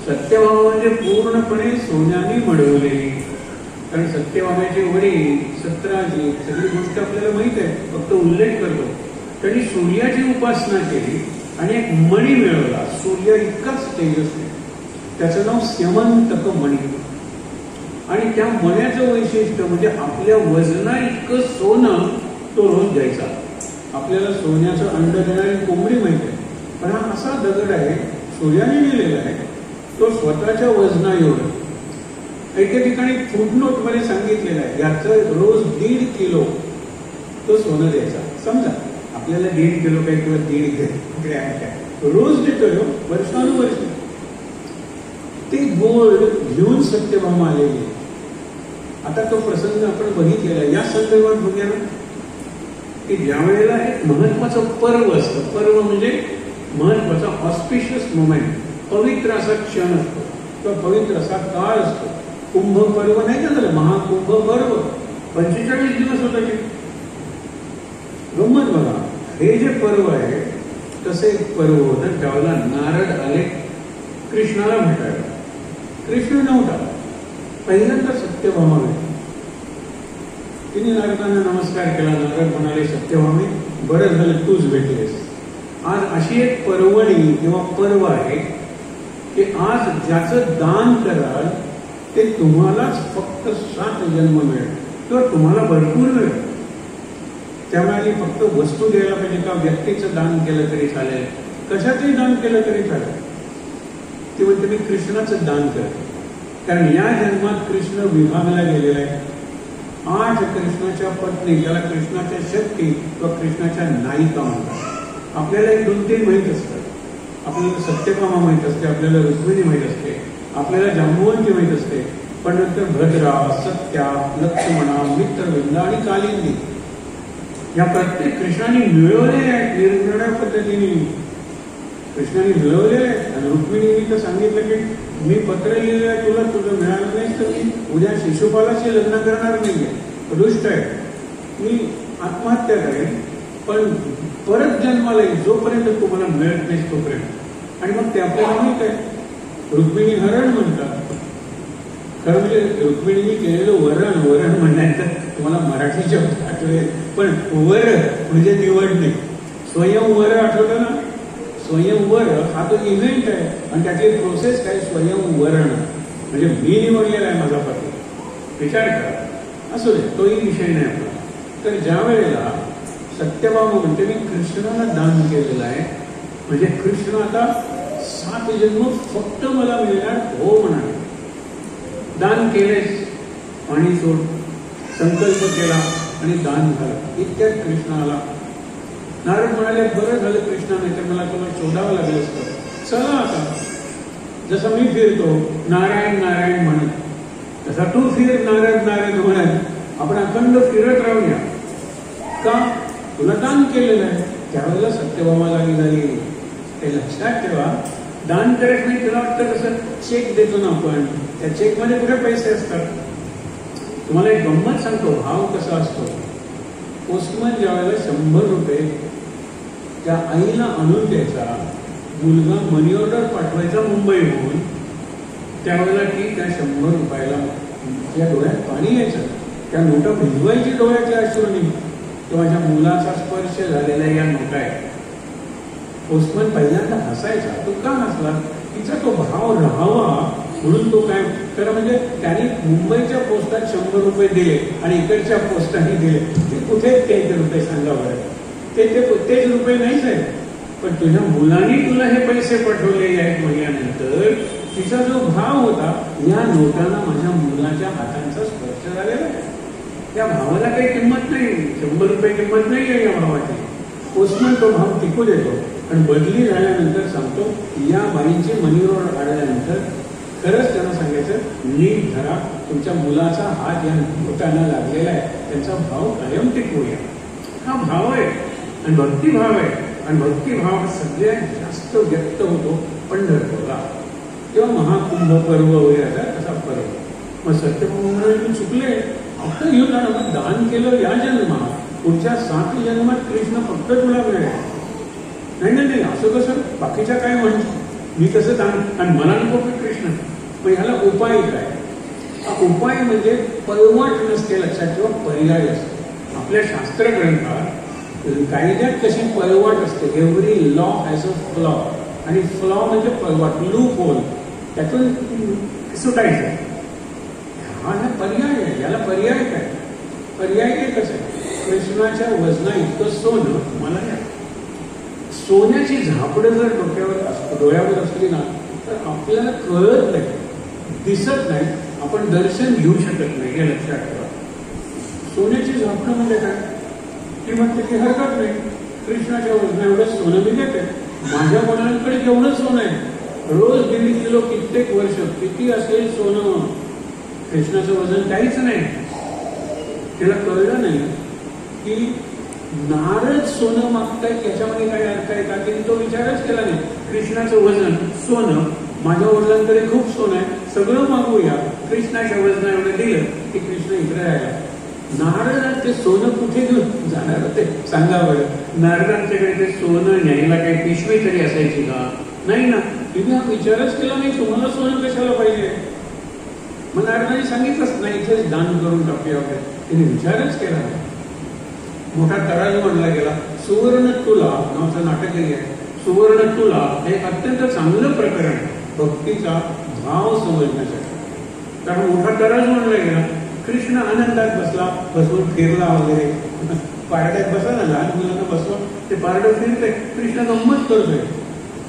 सत्यभामा म्हणजे पूर्णपणे सोन्याने मडवलेली. कारण सत्यभामेचे वडील सत्राजी सगळी गोष्ट आपल्याला माहित आहे, फक्त उल्लेख करतो. त्यांनी सूर्याची उपासना केली आणि एक मणी मिळवला. सूर्य इतकाच तेजस्वी, त्याचं नाव स्यमंतक मणी. आणि त्या मण्याचं वैशिष्ट्य म्हणजे आपल्या वजना इतकं सोनं तो रोज द्यायचा. आपल्याला सोन्याचं अंड देणारी कोंबडी माहिती आहे, पण हा असा दगड आहे, सूर्याने दिलेला आहे, तो स्वतःच्या वजना एवढं. एके ठिकाणी फुटनोट मध्ये सांगितलेलं आहे याचं रोज 1.5 किलो तो सोनं द्यायचा. समजा आपल्याला 1.5 किलो काय किंवा 1.5 रोज देतोय, वर्षानुवर्ष. ते गोल्ड घेऊन सत्यभामा आलेली. आता तो प्रसंग आपण बघितलेला या संदर्भात बघूया ना, की ज्या वेळेला एक महत्वाचं पर्व असतं, पर्व म्हणजे महत्वाचा ऑस्पिशियस मोमेंट, पवित्र असा क्षण असतो किंवा पवित्र असा काळ असतो. कुंभ पर्व नाही का झालं, महाकुंभ पर्व 45 दिवस होतं. ते गंमत बघा, हे जे पर्व आहे तसे एक पर्व होतं. त्यावेळेला नारद आले कृष्णाला भेटायला. कृष्ण नव्हता, पहिल्यांदा सत्यभामा भेटली. तिने नारदांना नमस्कार केला. नारद म्हणाले, सत्यभामे बरं झालं तूच भेटलेस. आज अशी एक पर्वणी किंवा पर्व आहे की आज ज्याचं दान कराल ते तुम्हालाच फक्त 7 जन्म मिळेल किंवा तुम्हाला भरपूर मिळेल. त्यामुळे फक्त वस्तू द्यायला पाहिजे का? व्यक्तीचं दान केलं तरी चालेल, कशाचंही दान केलं तरी चालेल. ते म्हणते मी कृष्णाचं दान करते. कारण या जन्मात कृष्ण विभागला गेलेला आहे. 8 कृष्णाच्या पत्नी, त्याला कृष्णाच्या शक्ती किंवा कृष्णाच्या नायिका म्हणतात. आपल्याला 1-2-3 माहीत असतात. आपल्याला सत्यभामा माहीत असते, आपल्याला रुक्मिणी माहीत असते, आपल्याला जांबुवंती माहीत असते, पण नंतर भद्रा, सत्या, लक्ष्मणा, मित्रविंदा आणि कालिंदी या प्रत्येक कृष्णाने मिळवलेल्या आहेत. निरनिराळ्या पद्धतीने कृष्णाने मिळवलेले आहेत. आणि रुक्मिणीने तर सांगितलं की मी पत्र लिहिलेलं आहे तुला, तुझं मिळालं नाही तर मी उद्या शिशुपालाशी लग्न करणार नाहीये, दुष्ट आहे, मी आत्महत्या करेन, पण परत जन्माला येईल जोपर्यंत तुम्हाला मिळत नाही तोपर्यंत. आणि मग ते आपल्याला माहित आहे, रुक्मिणी हरण म्हणतात. खरं म्हणजे रुक्मिणीने केलेलं वरण, वरण म्हणण्याचं तुम्हाला मराठी शब्द आठवेल, पण वर म्हणजे निवडणे. स्वयंवर आठवलं ना? स्वयंवर हा तो इव्हेंट आहे आणि त्याची प्रोसेस काय? स्वयंवरण म्हणजे मी निवडलेला आहे माझा पती. विचार करा. असू दे, तोही विषय नाही आपला. तर ज्या वेळेला सत्यभामा म्हणते मी कृष्णाला दान केलेलं आहे, म्हणजे कृष्ण आता 7 जन्म फक्त मला मिळणार. हो म्हणाले. दान केलेस, पाणी सोड, संकल्प केला आणि दान झालं. इतक्यात कृष्ण आला. नारद म्हणाले बरं झालं कृष्णा, नाही तर मला तुला शोधावं लागलं असतं. चला आता जसं मी फिरतो नारायण नारायण म्हणत, तसा तू फिर नारद नारद म्हणत. आपण अखंड फिरत राहूया. का? तुला दान केलेलं आहे. त्यावेळेला सत्यभामा जागी झाली. हे लक्षात ठेवा. दान करत नाही, तुला वाटतं कसं चेक देतो ना आपण, त्या चेकमध्ये कुठे पैसे असतात? तुम्हाला एक गंमत सांगतो, भाव कसा असतो. पोस्टमन ज्या वेळेला 100 रुपये त्या आईला आणून द्यायचा, मुलगा मनी ऑर्डर पाठवायचा मुंबईहून, त्यावेळेला ती त्या 100 रुपयाला त्या डोळ्यात पाणी यायचं, त्या नोटा भिजवायची डोळ्याच्या अश्रूंनी. तो माझ्या मुलाचा स्पर्श झालेल्या या नोटा आहे. पोस्टमन पहिल्यांदा हसायचा. तो का हसला? तिचा तो भाव राहावा म्हणून तो काय खरं म्हणजे त्याने मुंबईच्या पोस्टात 100 रुपये दिले आणि इकडच्या पोस्टाने दिले. ते कुठे ते रुपये सांगा बरं? तेच रुपये नाहीच आहे. पण तुझ्या मुलांनी तुला हे पैसे पाठवले आहेत महिन्यानंतर. तिचा जो भाव होता, या नोटांना माझ्या मुलाच्या हातांचा स्पर्श झालेला आहे. त्या भावाला काही किंमत नाही, 100 रुपये किंमत नाही आहे या भावाची. पोस्टमन तो भाव टिकू देतो. आणि बदली झाल्यानंतर सांगतो, या बाईंची मनीवर आल्यानंतर खरंच त्यांना सांगायचं, नीट धरा, तुमच्या मुलाचा हात या नोटांना लागलेला आहे, त्यांचा भाव कायम टिकवूया. हा भाव आहे आणि भक्तिभाव आहे. आणि भक्तिभाव सगळ्यात जास्त व्यक्त होतो पंढरपूरला, किंवा महाकुंभ पर्व वगैरे आता तसा पर्व. मग सत्यप्रभू चुकले, आता येऊन मग दान केलं या जन्मात, पुढच्या 7 जन्मात कृष्ण फक्त तुला मिळेल. नाही, असं कसं? बाकीच्या काय म्हणतो मी कसं दान आणि मला नको की कृष्ण? मग ह्याला उपाय काय? उपाय म्हणजे पळवाट नसते, लक्षात ठेवा, पर्याय असतो. आपल्या शास्त्र ग्रंथात कायद्यात कशी पळवाट असते, every law has a flaw. आणि फ्लॉ म्हणजे पळवाट, लूप होल, त्यातून सुटायचं. हा पर्याय आहे. याला पर्याय काय? पर्याय एकच आहे, कृष्णाच्या वजना इतकं सोनं मला द्या. सोन्याची झापडं जर डोळ्यावर असली ना, तर आपल्याला कळत नाही, दिसत नाही, आपण दर्शन घेऊ शकत नाही. हे लक्षात ठेवा. सोन्याची झापडं म्हणजे काय? ती म्हणते की हरकत नाही, कृष्णाच्या वजना एवढं सोनं मी देते. माझ्या वडिलांकडे जेवढं सोनं आहे, रोज 1.5 किलो कित्येक वर्ष किती असेल सोनं, कृष्णाचं वजन काहीच नाही. तिला कळलं नाही की नारद सोनं मागतायत, याच्यामध्ये काय अर्थ आहे का? तिने तो विचारच केला नाही. कृष्णाचं वजन सोनं, माझ्या वडिलांकडे खूप सोनं आहे, सगळं मागूया. कृष्णाच्या वजना एवढं दिलं की कृष्ण इकडे राहिला. नारद ते सोनं कुठे घेऊन जाणार होते सांगा बरं? नारदांच्याकडे ते सोनं न्यायला काही पिशवी तरी असायची का? नाही ना. तिने हा विचारच केला नाही, तुम्हाला सोनं कशाला पाहिजे? मग नारदांनी सांगितलंच नाही, इथेच दान करून टाकूया वगैरे. तिने विचारच केला नाही. मोठा तराजू मांडला गेला. सुवर्ण तुला नावाचं नाटकही आहे. सुवर्ण तुला हे अत्यंत चांगलं प्रकरण आहे भक्तीचा भाव समजण्यासाठी. कारण मोठा तराजू मांडला गेला. कृष्ण आनंदात बसला, बसून फिरला वगैरे. पारड्यात बसा ना, लहान मुलांना बसवा, ते पारडं फिरते, कृष्ण गंमत करतोय.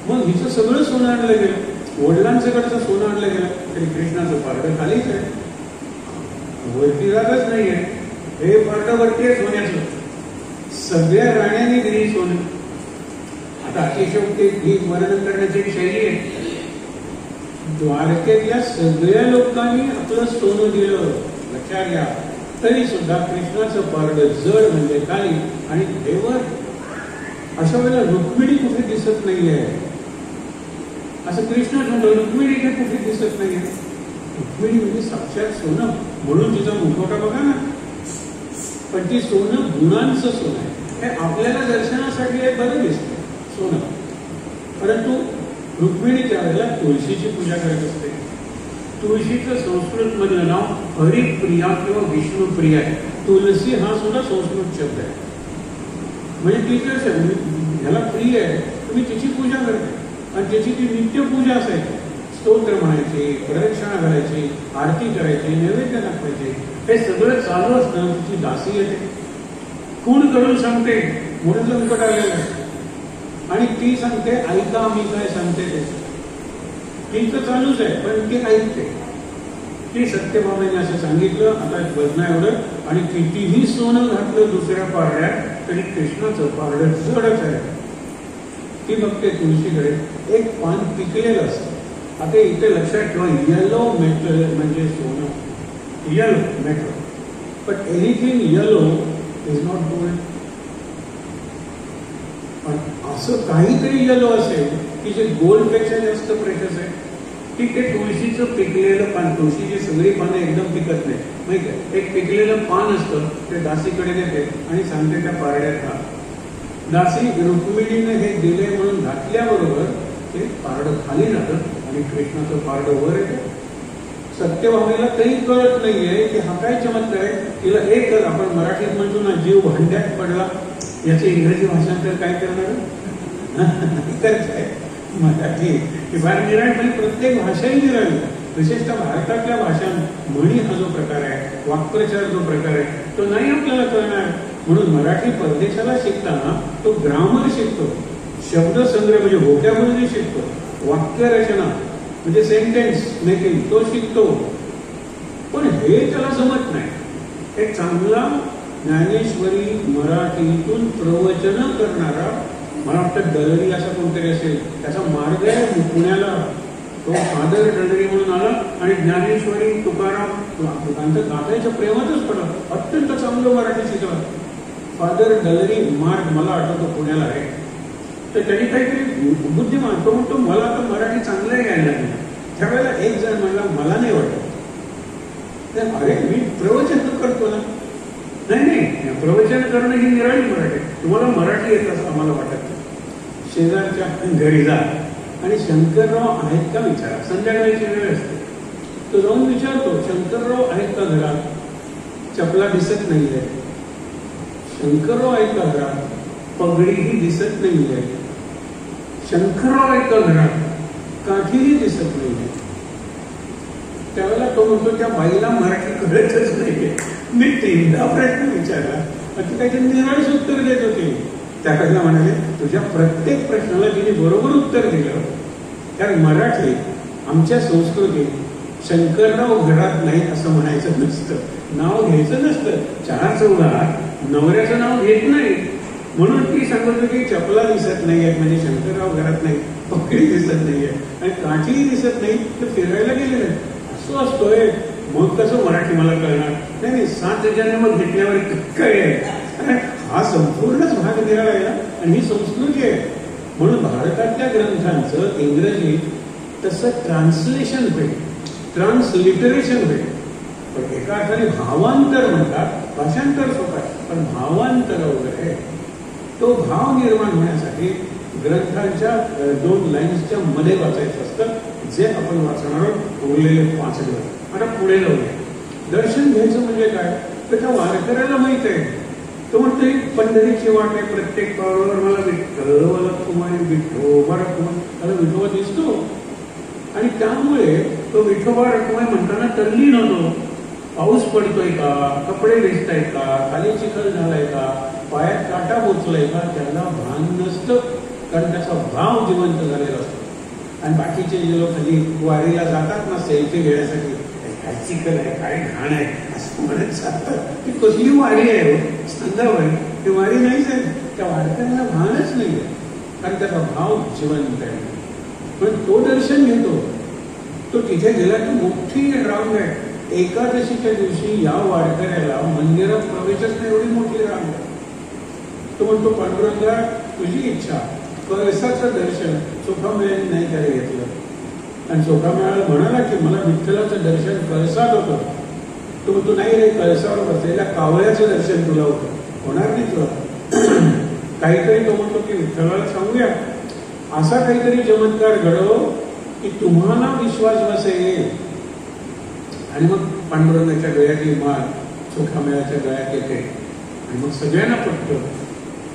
मग हिचं सगळं सोनं आणलं गेलं, वडिलांच्याकडचं सोनं आणलं गेलं, तरी कृष्णाचं पारडं खालीच आहे, वरती जातच नाहीये. हे पारडं वरती आहे सोन्याचं. सगळ्या राण्यांनी दिली सोनं. आता अतिशयोक्ती ही वर्णन करण्याची एक शैली आहे. द्वारकेतल्या सगळ्या लोकांनी आपलं सोनं दिलं, लक्षात घ्या. तरी सुद्धा कृष्णाचं पारडं जड म्हणजे खाली आणि देवर. अशा वेळेला रुक्मिणी कुठे दिसत नाहीये. असं कृष्ण म्हणतो, रुक्मिणी इथे कुठे दिसत नाहीये. रुक्मिणी म्हणजे साक्षात सोनं, म्हणून तिचा मुखवटा बघा ना. पण ती सोनं गुणांचं सोनं आहे. हे आपल्याला दर्शनासाठी आहे, बरं दिसतं सोनं. परंतु रुक्मिणी त्यावेळेला तुळशीची पूजा करत असते. तुळशीचं संस्कृत मधलं नाव हरिप्रिया किंवा विष्णुप्रिया आहे. तुलसी हा सुद्धा संस्कृत शब्द आहे. म्हणजे तिचं ह्याला प्रिय आहे, तुम्ही तिची पूजा करते. आणि त्याची ती नित्य पूजा असायची. स्तोत्र म्हणायचे, प्रदक्षिणा घालायची, आरती करायची, नैवेद्य दाखवायचे. हे सगळं चालू असतं. तिची दासी येते, खूण करून सांगते, मोठं संकट आलेलं आहे. आणि ती सांगते, ऐका मी काय सांगते ते. तिचं चालूच आहे, पण ती ऐकते. ती सत्यभामेने असं सांगितलं, आता वजना एवढं. आणि कितीही सोनं घातलं दुसऱ्या पारड्यात, तरी कृष्णाचं पारडं जडच आहे. ती बघते तुळशीकडे, एक पान पिकलेलं असतं. आता इथे लक्षात ठेवा, येलो मेटल म्हणजे सोनं, yellow metal. But anything yellow is not gold. पण असं काहीतरी येलो असेल की जे गोल्ड पेक्षा जास्त प्रेशस आहे, की ते तुळशीचं पिकलेलं पान. तुळशीची सगळी पानं एकदम पिकत नाही, माहिती आहे. एक पिकलेलं पान असतं, ते दासीकडे देते आणि सांगते त्या पारड्यात घाल. दासी रुक्मिणीने हे दिले म्हणून घातल्याबरोबर ते पारडं खाली जातं आणि कृष्णाचं पारडं वर येतं. सत्यभामेला तरी कळत नाहीये की हा काय चमत्कार आहे. तिला एकच आपण मराठीत म्हणतो ना, जीव भांड्यात पडला. याचे इंग्रजी भाषांतर काय करणार आहे मराठी ही फार निराळ, पण प्रत्येक भाषाही निराळी. विशेषतः भारतातल्या भाषा म्हणी हा जो प्रकार आहे, वाक्प्रचार जो प्रकार आहे, तो नाही आपल्याला कळणार. म्हणून मराठी परदेशाला शिकताना तो ग्रामर शिकतो, शब्दसंग्रह म्हणजे व्होकॅब्युलरी शिकतो, वाक्यरचना म्हणजे सेंटेन्स मेकिंग तो शिकतो. पण हे त्याला जमत नाही. एक चांगला ज्ञानेश्वरी मराठीतून प्रवचन करणारा, मला वाटतं डलरी असा कोणतरी असेल, त्याचा मार्ग आहे पुण्याला. तो फादर डलरी म्हणून आला आणि ज्ञानेश्वरी तुकाराम त्यांचं गाठायच्या प्रेमातच पडला. अत्यंत चांगलं मराठी शिकला फादर डलरी मार्ग, मला आठवतो पुण्याला आहे. तर त्यांनी काहीतरी बुद्धिमान, तो म्हणतो मला आता मराठी चांगलं यायला नाही. त्यावेळेला एक जण म्हणला मला नाही वाटत. अरे मी प्रवचन करतो ना. नाही नाही, प्रवचन करणं ही निराळी मराठी. तुम्हाला मराठी येत असं आम्हाला वाटत. शेजारच्या घरी जा आणि शंकरराव आहेत का विचारा. संध्याकाळची वेळ असते. तो जाऊन विचारतो शंकरराव आहेत का घरात. चपला दिसत नाहीये. शंकरराव आहेत का घरात. पगडीही दिसत नाहीये. शंकरराव आहेत का घरात. काठीही दिसत नाहीये. त्यावेळेला तो म्हणतो त्या बाईला मराठी कळतच नाहीये. मी तीनदा प्रश्न विचारला, ती काहीतरी निराळच उत्तर देत होती. त्यावेळेला म्हणाले तुझ्या प्रत्येक प्रश्नाला तिने बरोबर उत्तर दिलं. कारण मराठी आमच्या संस्कृतीत शंकरराव घरात नाही असं म्हणायचं नसतं, नाव घ्यायचं नसतं. 4 चौघात नवऱ्याचं नाव घेत नाही. म्हणून ती सांगत होती चपला दिसत नाहीये म्हणजे शंकरराव घरात नाही, पकडी दिसत नाहीये आणि काठीही दिसत नाही, तर फिरायला गेलेलं आहे असं असतोय. मग कसं मराठी मला कळणार. नाही 7 जन्म घेतल्यावर काय आहे. हा संपूर्णच भाग निराळा आहे आणि ही संस्कृती आहे. म्हणून भारतातल्या ग्रंथांचं इंग्रजीत तसं ट्रान्सलेशन होईल, ट्रान्सलिटरेशन होईल. पण एका अर्थाने भावांतर म्हणतात, भाषांतर सोपं आहे, पण भावांतर वगैरे तो भाव निर्माण होण्यासाठी ग्रंथांच्या 2 लाईन्सच्या मध्ये वाचायचं असतं, जे आपण वाचणार आहोत उरलेले 5 ग्रंथ. आता पुढे जाऊया. दर्शन घ्यायचं म्हणजे काय, तर त्या वारकऱ्याला माहित आहे. तो म्हणतोय पंढरीची वाट आहे, प्रत्येक पावलावर मला विठ्ठल कुमारी विठोबा रखुमाई, त्याला विठोबा दिसतो. आणि त्यामुळे तो विठोबा रखुमाई म्हणताना तल्लीन होतो. पाऊस पडतोय का, कपडे भिजतायत का, खाली चिखल झालाय का, पायात काटा बोचलाय का, त्याला भान नसतं. कारण त्याचा भाव जिवंत झालेला असतो. आणि बाकीचे जे लोक खाली वारीला जातात ना सेल्फी घेण्यासाठी, काय चिखल आहे, काय घाण आहे असं म्हणत जातात. ती कसली वारी आहे सांगावं. ती वारी नाहीच आहे. त्या वारकऱ्याला भानच नाहीये, कारण त्याचा भाव जिवंत आहे. पण तो दर्शन घेतो. तो तिथे गेला की मोठी रांग आहे. एकादशीच्या दिवशी या वारकऱ्याला मंदिरात प्रवेशच नाही, एवढी मोठी रांग आहे. तो म्हणतो पांडुरंगा तुझी इच्छा, कळसाचं दर्शन सोखामेळ्याने नाही त्याला घेतलं. आणि सोखामेळ्याला म्हणाला की मला विठ्ठलाचं दर्शन कळसात होतं. तो म्हणतो नाही रे, कळसावर बसलेल्या कावळ्याचं दर्शन तुला होतं, होणार नाही तुला. काहीतरी तो म्हणतो की विठ्ठलाला सांगूया असा काहीतरी चमत्कार घडव की तुम्हाला विश्वास बसेल. आणि मग पांडुरंगाच्या गळ्यातली माळ सोखामेळ्याच्या गळ्यात येते आणि मग सगळ्यांना पटतं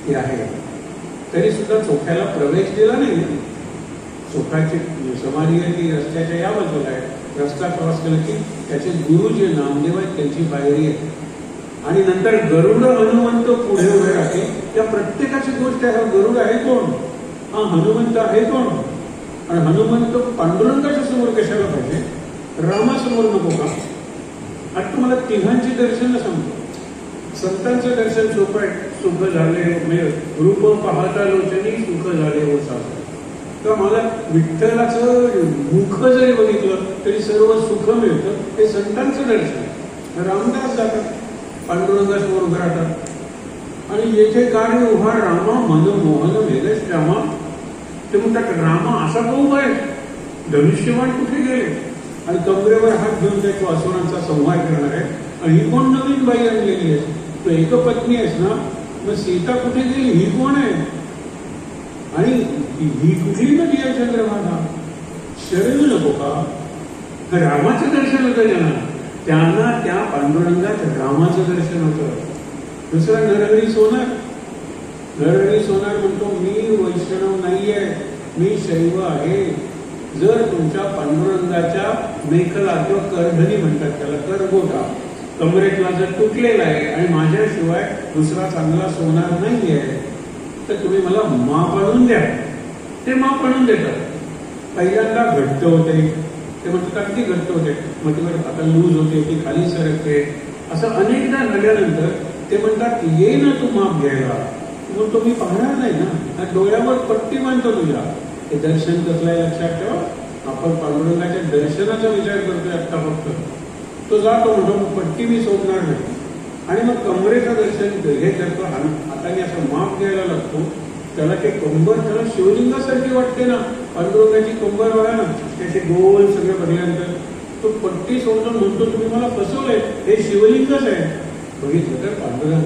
की आहे. तरी सुद्धा चोख्याला प्रवेश दिला नाही. चोखाची समाधी आहे ती रस्त्याच्या या बाजूला आहे. रस्ता क्रॉस केला की त्याचे गुरु जे नामदेव आहेत त्यांची पायरी आहे. आणि नंतर गरुड हनुमंत पुढे उभे राहते. त्या प्रत्येकाची गोष्ट आहे. गरुड आहे कोण, हा हनुमंत आहे कोण. आणि हनुमंत पांडुरंगाच्या समोर कशाला पाहिजे, रामासमोर नको का. आता तुम्हाला तिघांची दर्शन सांगतो. संतांचं दर्शन सोपं आहे. सुख झाले रूप पाहता लोचनी सुख झाले हो सासरे. तर मला विठ्ठलाचं मुख जरी बघितलं तरी सर्व सुख मिळतं. हे संतांचं दर्शन. रामदास जातात, पांडुरंगासमोर उभं राहतात आणि येथे कार्य उभा रामा मनमोहन वेगच रामा. ते म्हणतात रामा असा का उभा आहे, धनुष्यबाण कुठे गेले. आणि कमरेवर हात घेऊन तो असुरांचा संहार करणार आहे. आणि ही कोण नवीन बाई आणलेली आहे, तू एकपत्नी आहेस ना, मग सीता कुठे गेली, ही कोण आहे. आणि ही कुठली नदी आहे चंद्रभागा, शरण नको का. रामाचं दर्शन होतं त्यांना त्या पांडुरंगात रामाचं दर्शन होतं. दुसरा नरहरी सोनार. नरहरी सोनार म्हणतो मी वैष्णव नाहीये, मी शैव आहे. जर तुमच्या पांडुरंगाच्या मेखला किंवा करधनी म्हणतात त्याला, करगोटा कमरेतला जर तुटलेला आहे आणि माझ्याशिवाय दुसरा चांगला सोनार नाहीये, तर तुम्ही मला माप आणून द्या. ते माप आणून देतात. पहिल्यांदा घट्ट होते, ते म्हणतात अगदी घट्ट होते, मग ती आता लूज होते, ती खाली सरकते. असं अनेकदा झाल्यानंतर ते म्हणतात ये ना तू माप घ्यायला. मग तो मी पाहणार नाही ना, डोळ्यावर पट्टी बांधतो तुझ्या. हे दर्शन कसलं आहे लक्षात ठेवा. आपण पांडुरंगाच्या दर्शनाचा विचार करतोय आता फक्त. तो जातो म्हणतो मग पट्टी मी सोडणार नाही. आणि मग कमरेचं दर्शन हे करतो, हाताने असं माप घ्यायला लागतो. त्याला ते कंबर त्याला शिवलिंगासारखी वाटते ना. पांडुरंगाची कंबर बघा ना, त्याचे गोल सगळे भरल्यानंतर तो पट्टी सोडून म्हणतो तुम्ही मला फसवलंय, हे शिवलिंगच आहे. बघितलं तर पांडुरंग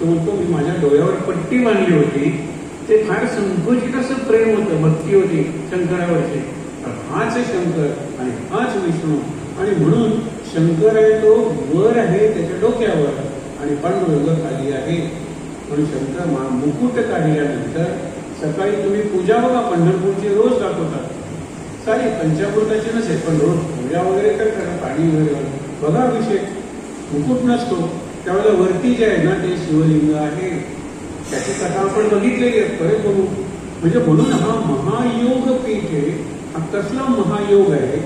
तो म्हणतो मी माझ्या डोळ्यावर पट्टी बांधली होती. ते फार संकोचित असं प्रेम होतं, भक्ती होती शंकरावरची. हाच आहे शंकर आणि हाच विष्णू. आणि म्हणून शंकर आहे तो वर आहे त्याच्या डोक्यावर आणि पांडुरंग खाली आहे. म्हणून शंकर मुकुट काढल्यानंतर सकाळी तुम्ही पूजा बघा, पंढरपूरची रोज दाखवतात. सारी पंचामृताची नसेल पण रोज पूजा वगैरे तर करा, पाणी वगैरे बघा. अभिषेक मुकुट नसतो त्यावेळेला वरती जे आहे ना ते शिवलिंग आहे. त्याची कथा आपण बघितलेली आहे, परत बघू. म्हणजे म्हणून हा महायोग पीठ आहे. हा कसला महायोग आहे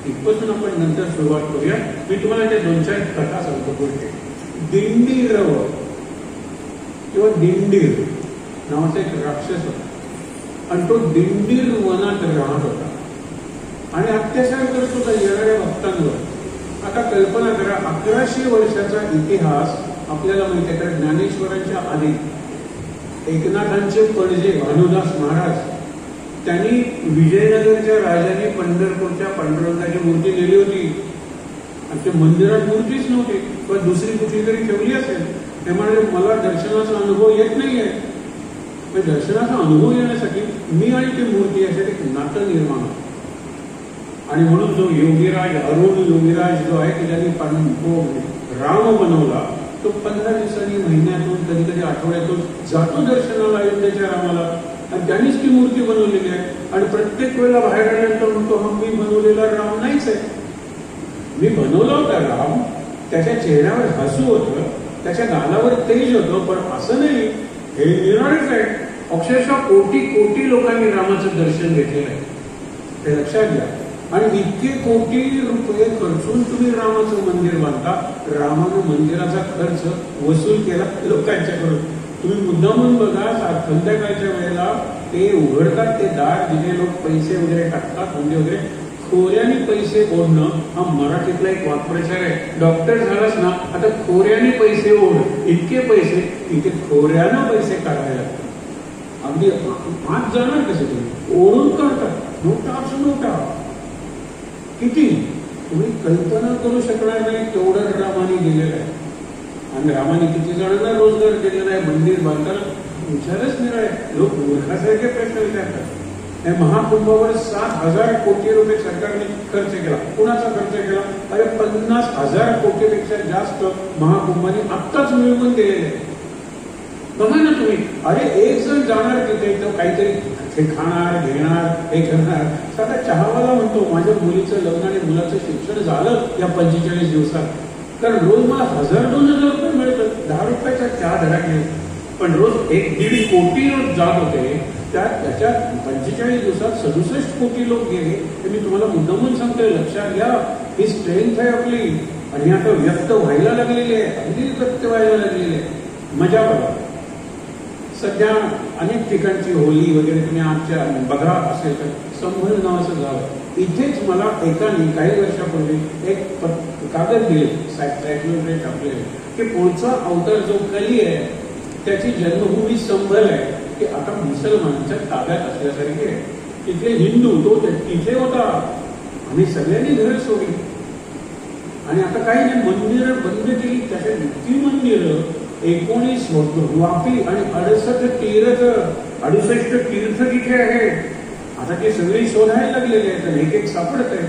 इथपासून आपण नंतर सुरुवात करूया. मी तुम्हाला त्या 2-4 कथा सांगतो गोष्टी. दिंडीरव किंवा दिंडीर नावाचा एक राक्षस होता आणि तो दिंडीर वनात राहत होता आणि अत्याचार करत होता येणाऱ्या भक्तांवर. आता कल्पना करा, 1100 वर्षाचा इतिहास आपल्याला माहिती आहे. तर ज्ञानेश्वरांच्या आधी एकनाथांचे पणजे भानुदास महाराज त्यांनी विजयनगरच्या राजाने पंढरपूरच्या पांडुरंगाची मूर्ती नेली होती आणि ते मंदिरात मूर्तीच नव्हती, पण दुसरी कुठली तरी ठेवली असेल. ते म्हणाले मला दर्शनाचा अनुभव येत नाहीये. दर्शनाचा अनुभव येण्यासाठी मी आणि ती मूर्ती यासाठी एक नातं निर्माण होतं. आणि म्हणून जो योगीराज अरुण योगीराज जो आहे की ज्यांनी राम बनवला, तो 15 दिवसांनी, महिन्यातून, कधी कधी आठवड्यातून जातो दर्शनाला अयोध्येच्या रामाला आणि त्यांनीच ती मूर्ती बनवलेली आहे. आणि प्रत्येक वेळेला बाहेर आल्यानंतर म्हणतो हा मी बनवलेला राम नाहीच आहे. मी बनवला होता राम, त्याच्या चेहऱ्यावर हसू होतं, त्याच्या गालावर तेज होतं, पण असं नाही हे निराळच आहे. अक्षरशः कोटी कोटी लोकांनी रामाचं दर्शन घेतलेलं आहे, हे लक्षात घ्या. आणि इतके कोटी रुपये खर्चून तुम्ही रामाचं मंदिर बांधता. रामानं मंदिराचा खर्च वसूल केला लोकांच्याकडून. तुम्ही मुद्दामून बघा, संध्याकाळच्या वेळेला ते उघडतात ते दार जिथे लोक पैसे वगैरे टाकतात, म्हणजे वगैरे खोऱ्याने पैसे ओढणं हा मराठीतला एक वाक्प्रचार आहे. डॉक्टर झालास ना आता खोऱ्याने पैसे ओढ, इतके पैसे, इथे खोऱ्यानं पैसे काढायला लागतात. अगदी आत जाणार कसे तुम्ही, ओढून काढतात. नोटाच नोटा किती तुम्ही कल्पना करू शकणार नाही तेवढं रामाने दिलेलं आहे. आणि रामाने किती जणांना रोजगार दिलेला आहे. मंदिर बांधताना विचारच निराळे. लोक मूर्खासारखे प्रश्न विचारतात. या महाकुंभावर 7,000 कोटी रुपये सरकारने खर्च केला. कुणाचा खर्च केला? अरे 50,000 कोटीपेक्षा जास्त महाकुंभाने आत्ताच मिळवून दिलेले. बघा ना तुम्ही, अरे एक जण जाणार तिथे तर काहीतरी हे खाणार, घेणार, हे करणार. साधा चहावाला म्हणतो माझ्या मुलीचं लग्न आणि मुलाचं शिक्षण झालं या 45 दिवसात, कारण रोज मला 1,000-2,000 रुपये मिळतात. 10 रुपयाचा चहा धडाकले, पण रोज 1-1.5 कोटी रोज जात होते. त्याच्यात 45 दिवसात 67 कोटी लोक गेले. हे मी तुम्हाला मुद्दामून सांगतोय, लक्षात घ्या. ही स्ट्रेंथ आहे आपली आणि आता व्यक्त व्हायला लागलेली आहे, अगदी व्यक्त व्हायला लागलेली आहे. मजा बघा. सध्या अनेक ठिकाणची होली वगैरे तुम्ही आजच्या बघा असेल तर संभल नावाचं गाव, इथेच मला एकाने काही वर्षापूर्वी एक कागद दिले, सायकल टाकले की पुढचा अवतार जो कली आहे त्याची जन्मभूमी संभल आहे, की आता मुसलमानांच्या ताब्यात असल्यासारखे आहे. तिथे हिंदू तो तिथे होता आणि सगळ्यांनी घर सोडली आणि आता काही नाही, मंदिरं बंद केली. त्याच्या किती मंदिरं, 19 वापी आणि 68 तीर्थ तिथे आहे. आता ते सगळी शोधायला लागलेले आहेत आणि एक सापडत आहे.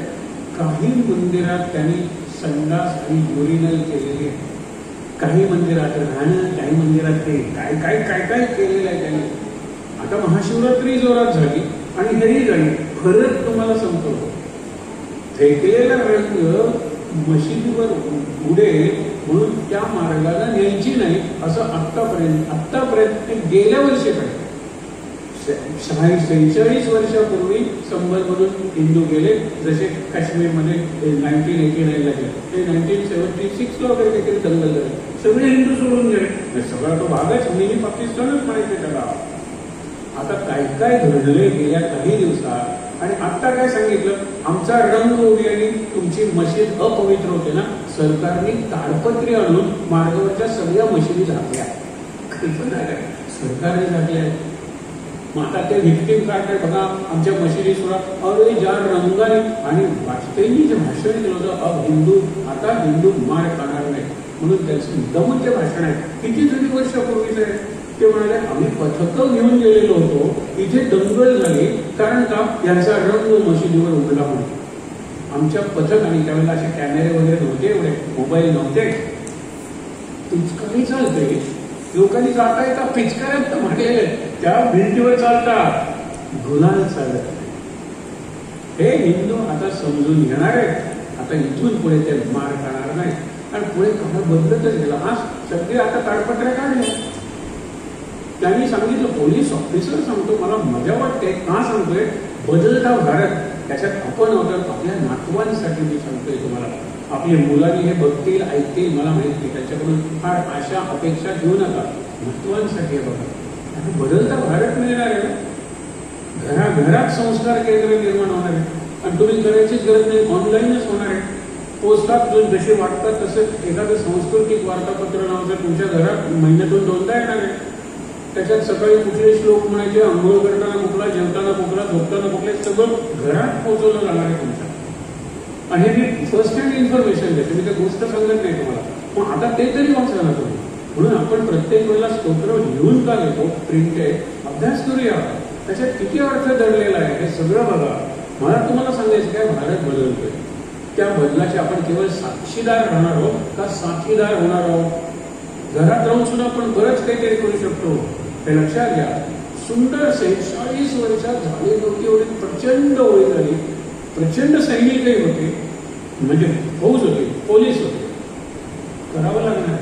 काही मंदिरात त्यांनी संडास आणि युरिनल केलेले, काही मंदिरात राहणं, काही मंदिरात ते काय काय काय काय केलेलं आहे त्यांनी. आता महाशिवरात्री जोरात झाली आणि हेही झाली. खरंच तुम्हाला सांगतो, फेकलेला रंग मशिदीवर उडेल म्हणून त्या मार्गाला न्यायची नाही असं आत्तापर्यंत गेल्या वर्षीपर्यंत 46 वर्षापूर्वी संबल म्हणून हिंदू गेले. जसे काश्मीरमध्ये 1989 ला गेले, ते 1976 ला वगैरे काहीतरी दंगल झाले, सगळे हिंदू सोडून गेले. सगळा तो भागच मिनी पाकिस्तानच म्हणायचे त्याला. आता काय काय घडले गेल्या काही दिवसात. आणि आता काय सांगितलं, आमचा रंग उडल्याने तुमची मशीद अपवित्र होते ना, सरकारने ताडपत्री आणून मार्गावरच्या सगळ्या मशिदी झाकल्या. कल्पना काय, सरकारने झाकल्या. मग आता ते व्हिक्टीम कार्ड आहे बघा आमच्या मशिदी सुद्धा. अरे ज्या रंगाने, आणि वाजपेयींनी जे भाषण केलं होतं, अब हिंदू, आता हिंदू मार खाणार नाही म्हणून त्यांचं मुद्दामून ते भाषण आहे. कितीतरी वर्षापूर्वीच आहे. ते म्हणाले आम्ही पथकं घेऊन गेलेलो होतो, इथे दंगल झाली कारण का यांचा रंग मशिदीवर उडला म्हणून. आमच्या पथकाने त्यावेळेला असे कॅमेरे वगैरे नव्हते, एवढे मोबाईल नव्हते, पिचकारी चालते, लोकांनी जाता येता पिचकाऱ्या मारलेले, त्या भिंतीवर चालतात, गुलाल चालत. हे हिंदू आता समजून घेणार आहे. आता इथून पुढे ते मार खाणार नाही. आणि पुढे काळ बदलतच गेला. आज सगळे आता ताडपत्र्या काढले. त्यांनी सांगितलं, पोलीस ऑफिसर सांगतो, मला मजा वाटते, का सांगतोय, बदलता भारत त्याच्यात आपण होतं आपल्या नातवांसाठी. मी सांगतोय तुम्हाला, आपल्या मुलांनी हे बघतील, ऐकतील, मला माहिती, त्याच्याकडून फार आशा अपेक्षा घेऊ नका, नातवांसाठी बघा. आणि बदलता भारत मिळणार आहे. घराघरात संस्कार केंद्र निर्माण होणार आहे. आणि तुम्ही करायचीच गरज नाही, ऑनलाईनच होणार आहे. पोस्टात जसे वाटतात तसं एखादं सांस्कृतिक वार्तापत्र नावाचं तुमच्या घरात महिन्यातून 2दा येणार आहे. त्याच्यात सकाळी कुठले श्लोक म्हणायचे, आंघोळ करताना कुठला, जेवताना कुठला, झोपताना कुठले, सगळं घरात पोहोचवलं जाणार आहे तुमच्या. आणि मी फर्स्ट हँड इन्फॉर्मेशन देते, मी काही गोष्ट सांगत नाही तुम्हाला, पण आता ते तरी वाचा ना तुम्ही. म्हणून आपण प्रत्येक वेळेला स्तोत्र लिहून का घेतो, प्रिंटेड, अभ्यास करूया. त्याच्यात किती अर्थ दडलेला आहे हे सगळं बघा. मला तुम्हाला सांगायचं काय, भारत बदलतोय. त्या बदलाचे आपण केवळ साक्षीदार राहणार आहोत का साथीदार होणार आहोत? घरात राहून सुद्धा आपण बरंच काहीतरी करू शकतो. हे लक्षात घ्या. सुंदर 46 वर्षात झाले नव्हती एवढी प्रचंड ओळी झाली. प्रचंड सैनिकही होते, म्हणजे फौज होते, पोलीस होते. करावं लागणार,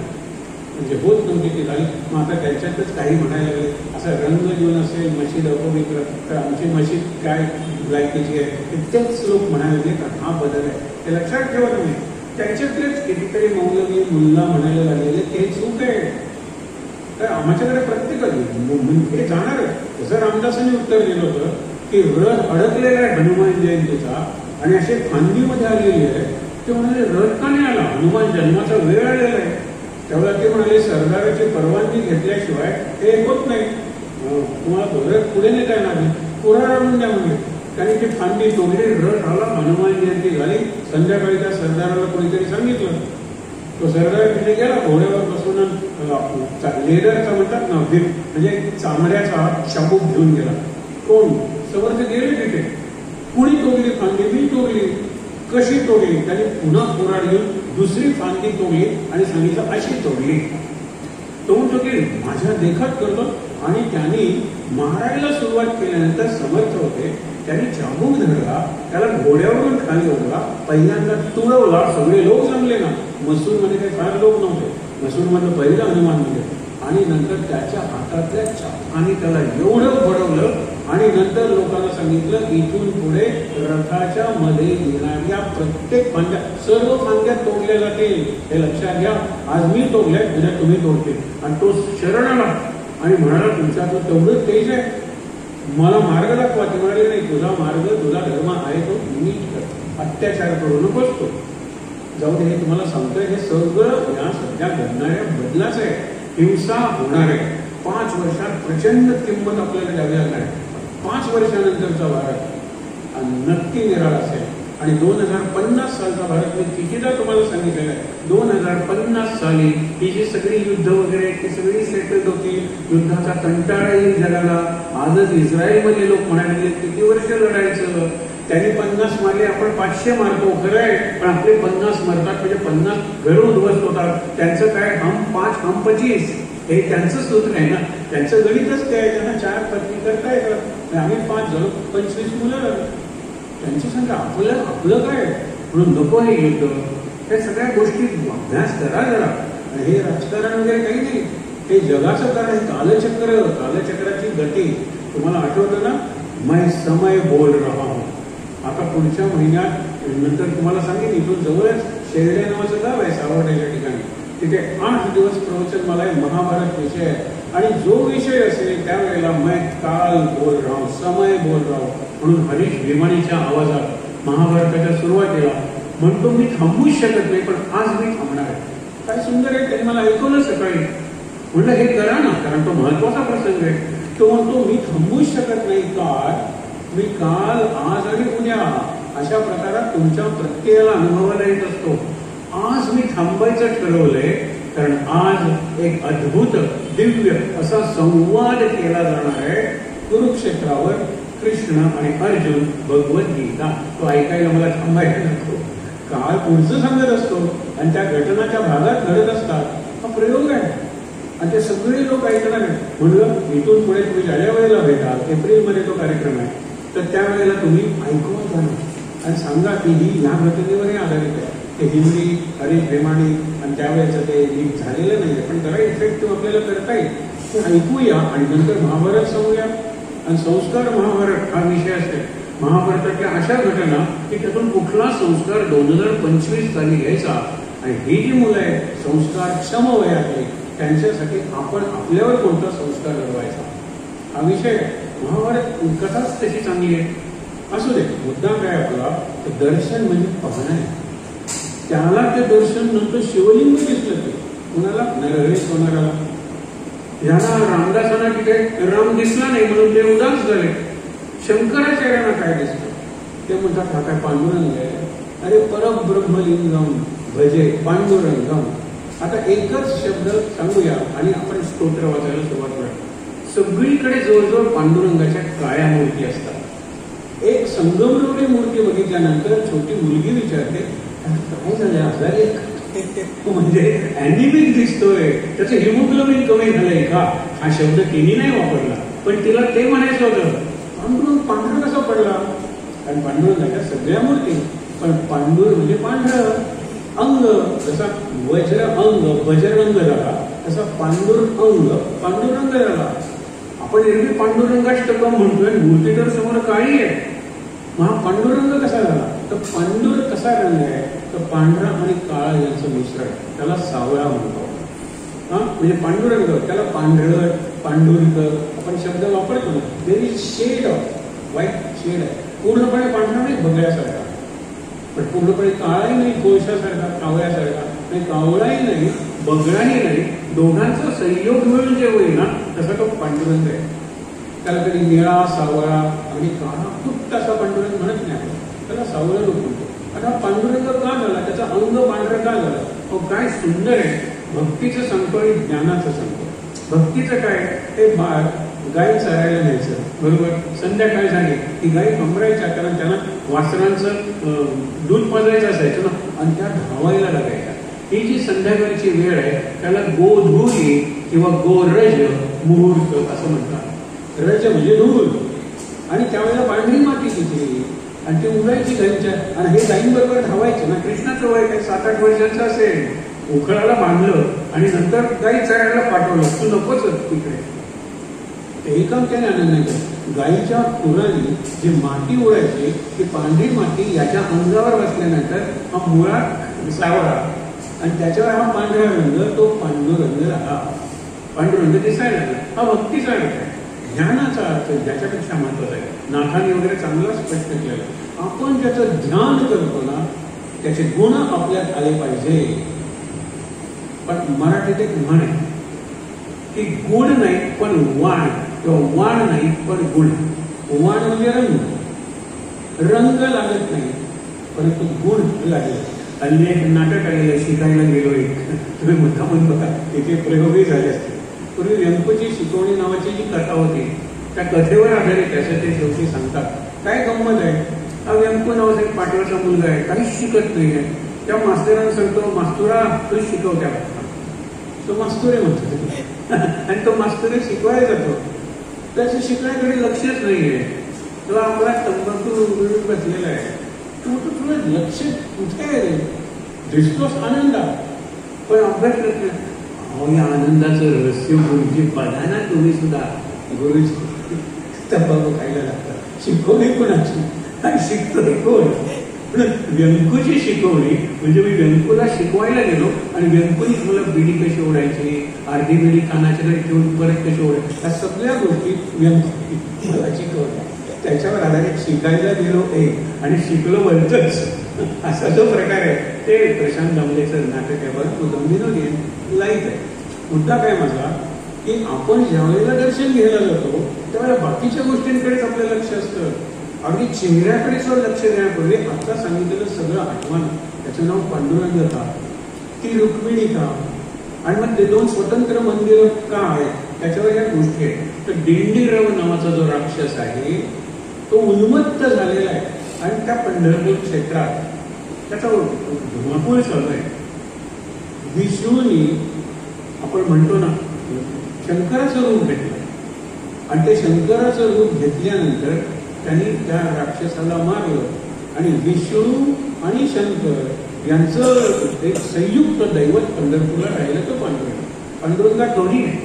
म्हणजे होत नव्हती ती झाली. मग आता त्याच्यातच काही म्हणायला लागले, असा रंग घेऊन असेल मशीद अपवित्र, तर आमची मशीद काय लायकीची आहे, तेच लोक म्हणायला लागले का हा बदल आहे. हे लक्षात ठेवा तुम्ही. त्याच्यातलेच कितीतरी मौलवी मुल्ला म्हणायला लागलेले ते चूक आहे. तर आमच्याकडे प्रत्येकाने हे जाणार. जसं रामदासांनी उत्तर दिलं होतं की रथ अडकलेला आहे हनुमान जयंतीचा आणि असे फांदीमध्ये आलेली आहे, ते म्हणाले रथ का नाही आला, हनुमान जन्माचा वेळ आलेला आहे. तेव्हा ते म्हणाले सरदाराची परवानगी घेतल्याशिवाय हे होत नाही, तुम्हाला रथ पुढे नेता येणार नाही, पुराण आणून द्या म्हणजे. त्यांनी ती फांदी तोडली, रथ आला, हनुमान जयंती झाली. संध्याकाळी त्या सरदाराला कोणीतरी सांगितलं, तो सरदार तिथे गेला, घोड्यावर बसून लेदरचा म्हणतात ना, म्हणजे चामड्याचा शाबूक घेऊन गेला. कोण समर्थ गेले तिथे, कुणी तोडली फांदी, मी तोडली. कशी तोडली? त्याने पुन्हा पुराण घेऊन दुसरी फांदी तोडली आणि सांगितलं अशी तोडली. तो म्हणतो की माझ्या देखत करतो. आणि त्यांनी मारायला सुरुवात केल्यानंतर समर्थ होते, त्यांनी चाबूक धरला, त्याला घोड्यावरून खाली ओढला, पहिल्यांदा तुळवला. सगळे लोक जमले ना, मसूरमध्ये काही फार लोक नव्हते, मसूरमधलं पहिलं हनुमान मंदिर. आणि नंतर त्याच्या हातातल्या चाकाने त्याला एवढं बडवलं आणि नंतर लोकांना सांगितलं इथून पुढे रथाच्या मध्ये येणाऱ्या प्रत्येक फांद्या, सर्व फांद्या तोडल्या जातील. हे लक्षात घ्या. आज मी तोडल्या, उद्या तुम्ही तोडतील. आणि तो शरण आला आणि म्हणाला तुमच्याकडे तेवढं तेज आहे, मला मार्ग दाखवा. ते म्हणाले नाही, तुझा मार्ग, तुझा धर्म आहे तो नीट कर, अत्याचार करू नकोस. तो जाऊ दे. हे तुम्हाला सांगतोय, हे सगळं या सध्या घडणाऱ्या बदलाच आहे. हिंसा होणार आहे. 5 वर्षात प्रचंड किंमत आपल्याला द्यावी लागणार आहे. 5 वर्षानंतरचा भारत नक्की निराळा असेल. आणि 2050 सालचा भारत मी कितीदा तुम्हाला सांगितलेलं आहे. 2050 साली ही जी सगळी युद्ध वगैरे ती सगळी सेटल होती. युद्धाचा कंटाळा येईल जगाला. आजच इस्रायलमधले लोक म्हणाले किती वर्ष लढायचं, त्यांनी 50 मारले, आपण 500 मारतो, खरं आहे, पण आपले 50 मरतात म्हणजे 50 घर उद्ध्वस्त होतात. त्यांचं काय, हम 5 हम 25, हे त्यांचं सूत्र आहे ना, त्यांचं गणितच ते आहे. त्यांना 4 पत्नी करता येतं, आम्ही 5 झालो, 25 मुलं, त्यांची संख्या. आपलं काय म्हणून नको हे युद्ध. हे सगळ्या गोष्टी अभ्यास करा जरा. हे राजकारण वगैरे काही नाही, हे जगाचं कारण आहे. कालचक्राची गती तुम्हाला आठवतं ना, मैं समय बोल रहा हूं. आता पुढच्या महिन्यात नंतर तुम्हाला सांगेन, इथून जवळच शेरड्या नावाचं गाव आहे सावर्ड्याच्या ठिकाणी, तिथे 8 दिवस प्रवचन मला महाभारत विषय आहे. आणि जो विषय असेल त्यावेळेला मैं काल बोल रहा हूं, समय बोल रहा हूं म्हणून हरीश भीमानीच्या आवाजात महाभारताच्या सुरुवातीला म्हणतो, मी थांबूच शकत नाही, पण आज मी थांबणार आहे. काय सुंदर आहे. त्यांनी मला ऐकवलं सकाळी, म्हणलं हे करा ना, कारण तो महत्वाचा प्रसंग आहे. तो म्हणतो, मी थांबूच शकत नाही, मी काल, आज आणि उद्या अशा प्रकारात तुमच्या प्रत्येकाला अनुभवाला येत असतो. आज मी थांबायचं ठरवलंय, कारण आज एक अद्भुत दिव्य असा संवाद केला जाणार आहे कुरुक्षेत्रावर. कृष्ण आणि अर्जुन, भगवद्गीता. तो ऐकायला मला थांबायला नको. काळ पुढचं सांगत असतो आणि त्या घटनाच्या भागात घडत असतात. हा प्रयोग आहे आणि ते सगळे लोक ऐकणार आहे. म्हणून इथून पुढे तुम्ही ज्या वेळेला भेटाल, एप्रिलमध्ये तो कार्यक्रम आहे, तर त्यावेळेला तुम्ही ऐकून जाणार आणि सांगा की ही या घटनेवरही आधारित आहे. ते हिंदी, हरीश भीमानी आणि त्यावेळेचं ते लीक झालेलं नाही, पण जरा इफेक्टिव्ह आपल्याला करता येईल. ते ऐकूया आणि नंतर महाभारत सांगूया. आणि संस्कार महाभारत हा विषय असेल. महाभारतातल्या अशा घटना की त्यातून कुठला संस्कार 2025 साली घ्यायचा, आणि ही जी मुलं आहेत संस्कारक्षम वयातली, त्यांच्यासाठी आपण आपल्यावर कोणता संस्कार घडवायचा हा विषय. महाभारत कथाच त्याची चांगली आहे. असू दे, मुद्दा काय आपला, दर्शन म्हणजे पाहणं आहे. त्याला ते दर्शन नंतर शिवलिंग दिसलं ते कुणाला, नरहरी सोनाराला. यांना रामदासांना तिथे राम दिसला नाही म्हणून ते उदास झाले. शंकराचार्यांना काय दिसलं, ते म्हणतात हा काय पांडुरंग आहे. अरे परब्रह्मलिंगम भजे पांडुरंगम. आता एकच शब्द सांगूया आणि आपण स्तोत्र वाचायला सुरुवात करूया. सगळीकडे जवळजवळ पांडुरंगाच्या काळ्या मूर्ती असतात. एक संगमरवरी मूर्ती बघितल्यानंतर छोटी मुलगी विचारते, काय झालंय, आजारी म्हणजे अॅनिमिक दिसतोय, त्याचं हिमोग्लोबिन कमी झालंय का. हा शब्द तिने नाही वापरला, पण तिला ते म्हणायचं होतं, पांडुरंग पांढरं कसा पडला. कारण पांडुरंगाच्या सगळ्या मूर्ती, पण पांडुर म्हणजे पांढरं अंग. जसा वज्र अंग वज्ररंग झाला, तसा पांडुरंग पांडुरंग झाला. आपण एरवी पांडुरंगाष्टकम म्हणतोय, मूर्ती तर समोर काळी आहे. हा पांडुरंग कसा झाला, तर पांडुर कसा रंग आहे, तर पांढरा आणि काळा यांचं मिश्रण, त्याला सावळा म्हणतो. म्हणजे पांडुरंग, त्याला पांढरट, पांडुरक आपण शब्द वापरतो ना. There is shade of white, shade आहे. पूर्णपणे पांढरा नाही बगळ्यासारखा, पण पूर्णपणे काळाही नाही कोळशासारखा, कावळ्यासारखा नाही, कावळाही नाही बगळाही नाही. दोघांचा संयोग मिळून जे होईल ना, तसा तो पांडुरंग आहे. त्याला कधी निळा, सावळा आणि काळा खूप तसा पांडुरंग म्हणत नाही, त्याला सावळा लोक म्हणतो. आता पांडुरंग का झाला, त्याचा अंग पांढरं का झालं. काय सुंदर आहे. भक्तीचं सांगतो आणि ज्ञानाचं सांगतो. भक्तीचं काय, ते बाळ गाय चरायला न्यायचं, बरोबर. संध्याकाळ झाली की गाई हमरायच्या, कारण त्यांना वासरांचं दूध पाजायचं असायचं ना, आणि त्या धावायला लागायच्या. ही जी संध्याकाळची वेळ आहे त्याला गोधुली किंवा गोरज मुहूर्त असं म्हणतात. रज म्हणजे धूल, आणि त्यावेळेला पांढरी माती तिथे आणि ती उडायची गाईच्या, आणि हे गाईंबरोबर धावायचे ना. कृष्णाचं वय काही 7-8 वर्षाचं असेल. उखळाला बांधलं आणि नंतर गाई चरायला पाठवलं, तू नकोच तिकडे. ते काम त्याने आनंद नाही करत. गाईच्या खुराने जी माती उडायची, ती पांढरी माती याच्या अंगावर बसल्यानंतर हा मुळात सावळा आणि त्याच्यावर हा पांढरा रंग, तो पांडुरंग झाला. पांडुरंग दिसायला लागला. हा भक्तीचा अर्थ आहे. ध्यानाचा अर्थ ज्याच्यापेक्षा महत्वाचा आहे. नाथांनी वगैरे चांगला स्पष्ट केलं. आपण ज्याचं ध्यान करतो ना, त्याचे गुण आपल्यात आले पाहिजे. पण मराठीत एक म्हण आहे की गुण नाही पण वाण, किंवा वाण नाही पण गुण. वाण म्हणजे रंग, रंग लागत नाही परंतु गुण लागले. हल्ली एक नाटक आलेलं, शिकायला गेलो एक, तुम्ही मुद्दामून बघा, तिथे प्रयोगही झाले असते. पूर्वी व्यंकोची शिकवणी नावाची जी कथा होती, त्या कथेवर आधारित असं ते शेवटी सांगतात. काय गंमत आहे, हा व्यंको नावाचा एक पाटलाचा मुलगा आहे, काहीच शिकत नाही आहे. त्या मास्तरांना सांगतो, मास्तुरा तू शिकवत्या तो मास्तुरे म्हणतो आणि तो मास्तुरे शिकवायला जातो. त्याचं शिकण्याकडे लक्षच नाहीये. तो आपला तंबाखू उघडून बसलेला आहे. तू तुझं लक्ष कुठे आहे? दिसतोस आनंदात, पण अभ्यास करत नाही. या आनंदाचं रहस्य गुरुजी बघा ना तुम्ही सुद्धा. गुरुजी तंबाखू खायला लागतात, शिकवणी कोणाची आणि शिकतोय कोण? व्यंकूची शिकवणी म्हणजे मी व्यंकूला शिकवायला गेलो आणि व्यंकूनीच मला बिडी कशी ओढायची, अर्धी बिडी कानाच्याकडे ठेवून परत कशी ओढायची, या सगळ्या गोष्टी व्यंकू मला शिकवल्या. त्याच्यावर आधारित शिकायला गेलो एक आणि शिकलो वरचंच, असा जो प्रकार आहे ते प्रशांत दामलेचं नाटक आहे. बरं तो गंभीर लाईट आहे. मुद्दा काय माझा की आपण ज्यावेळेला दर्शन घ्यायला जातो त्यावेळेला बाकीच्या गोष्टींकडेच आपलं लक्ष असतं. अगदी चेहऱ्याकडे सुद्धा लक्ष देण्यापूर्वी आता सांगितलेलं सगळं आठवण. त्याचं नाव पांडुरंग का, ती रुक्मिणी का, आणि मग ते दोन स्वतंत्र मंदिर का आहेत त्याच्यावर या गोष्टी आहेत. तर दिंडीरव नावाचा जो राक्षस आहे तो उन्मत्त झालेला आहे आणि त्या पंढरपूर क्षेत्रात त्याचा धुमाकूळ चालू आहे. विष्णूनी आपण म्हणतो ना शंकराचं रूप घेतलं आणि ते शंकराचं रूप घेतल्यानंतर त्यांनी त्या राक्षसाला मारलं आणि विष्णू आणि शंकर यांचं एक संयुक्त दैवत पंढरपूरला राहिलं तर पांडुरंग. पांडुरंगात दोन्ही आहे.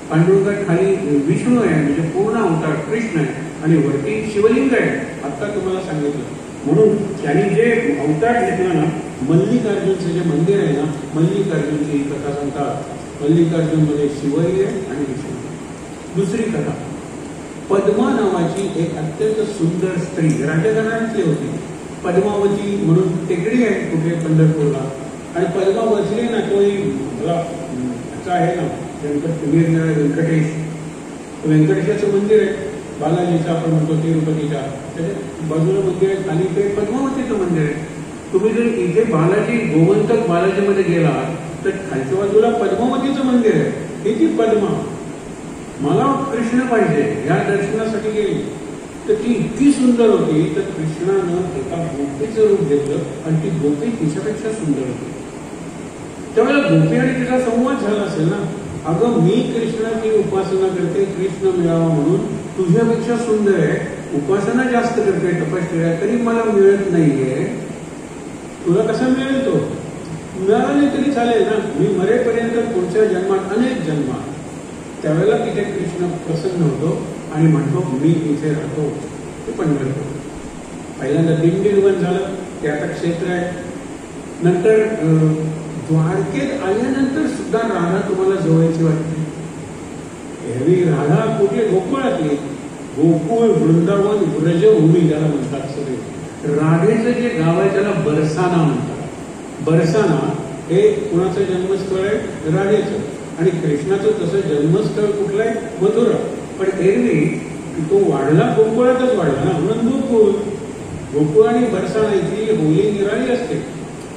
पांडुरंगात खाली विष्णू आहे म्हणजे पूर्ण अवतार कृष्ण आहे आणि वरती शिवलिंग आहे. आता तुम्हाला सांगितलं म्हणून त्यांनी जे अवतार घेतला ना, मल्लिकार्जुनचं जे मंदिर आहे ना, मल्लिकार्जुनची कथा सांगतात. मल्लिकार्जुन मध्ये शिवलिंग आहे आणि विष्णू. दुसरी कथा, पद्मा नावाची एक अत्यंत सुंदर स्त्री राजघराण्यातली होती. पद्मावती म्हणून टेकडी आहे कुठे पंढरपूरला आणि पद्मा बसली ना तो मला त्याचा आहे ना व्यंकटेश, व्यंकटेशाचं मंदिर आहे. बालाजीचं आपण म्हणतो तिरुपतीच्या त्याच्या बाजूला मंदिर आहे, खाली ते पद्मावतीचं मंदिर आहे. तुम्ही जर इथे बालाजी गोमंतक बालाजीमध्ये गेला तर खालच्या बाजूला पद्मावतीचं मंदिर आहे. ही ती पद्मा मला कृष्ण पाहिजे या दर्शनासाठी गेली तर ती इतकी सुंदर होती तर कृष्णानं एका गोपीचं रूप घेतलं आणि ती गोपी तिच्यापेक्षा सुंदर होती. त्यावेळेला गोपी आणि तिचा संवाद झाला असेल ना, अगं मी कृष्णाची उपासना करते कृष्ण मिळावा म्हणून, तुझ्यापेक्षा सुंदर आहे, उपासना जास्त करते तपश्चर्या तरी मला मिळत नाहीये, तुला कसा मिळेल? तो मिळाला नाही तरी चालेल ना, मी मरेपर्यंत पुढच्या जन्मात अनेक जन्मात. त्यावेळेला तिथे कृष्ण प्रसन्न होतो आणि म्हणतो मी इथे राहतो. ते पंढरपूर पहिल्यांदा दिंडीवन झालं, ते आता क्षेत्र आहे. नंतर द्वारकेत आल्यानंतर सुद्धा राधा तुम्हाला जवळची वाटते. एरवी राधा कुठे गोकुळातली, गोकुळ वृंदावन ब्रजभूमी त्याला म्हणतात सगळे. राधेचं जे गाव आहे त्याला बरसाना म्हणतात. बरसाना हे कुणाचं जन्मस्थळ आहे? राधेचं. आणि कृष्णाचं तसं जन्मस्थळ कुठलं आहे? मथुरा. पण एरवी तो वाढला गोकुळातच वाढला ना, म्हणून गोकुळ. गोकुळ आणि बरसाना इथली होळी निराळी असते.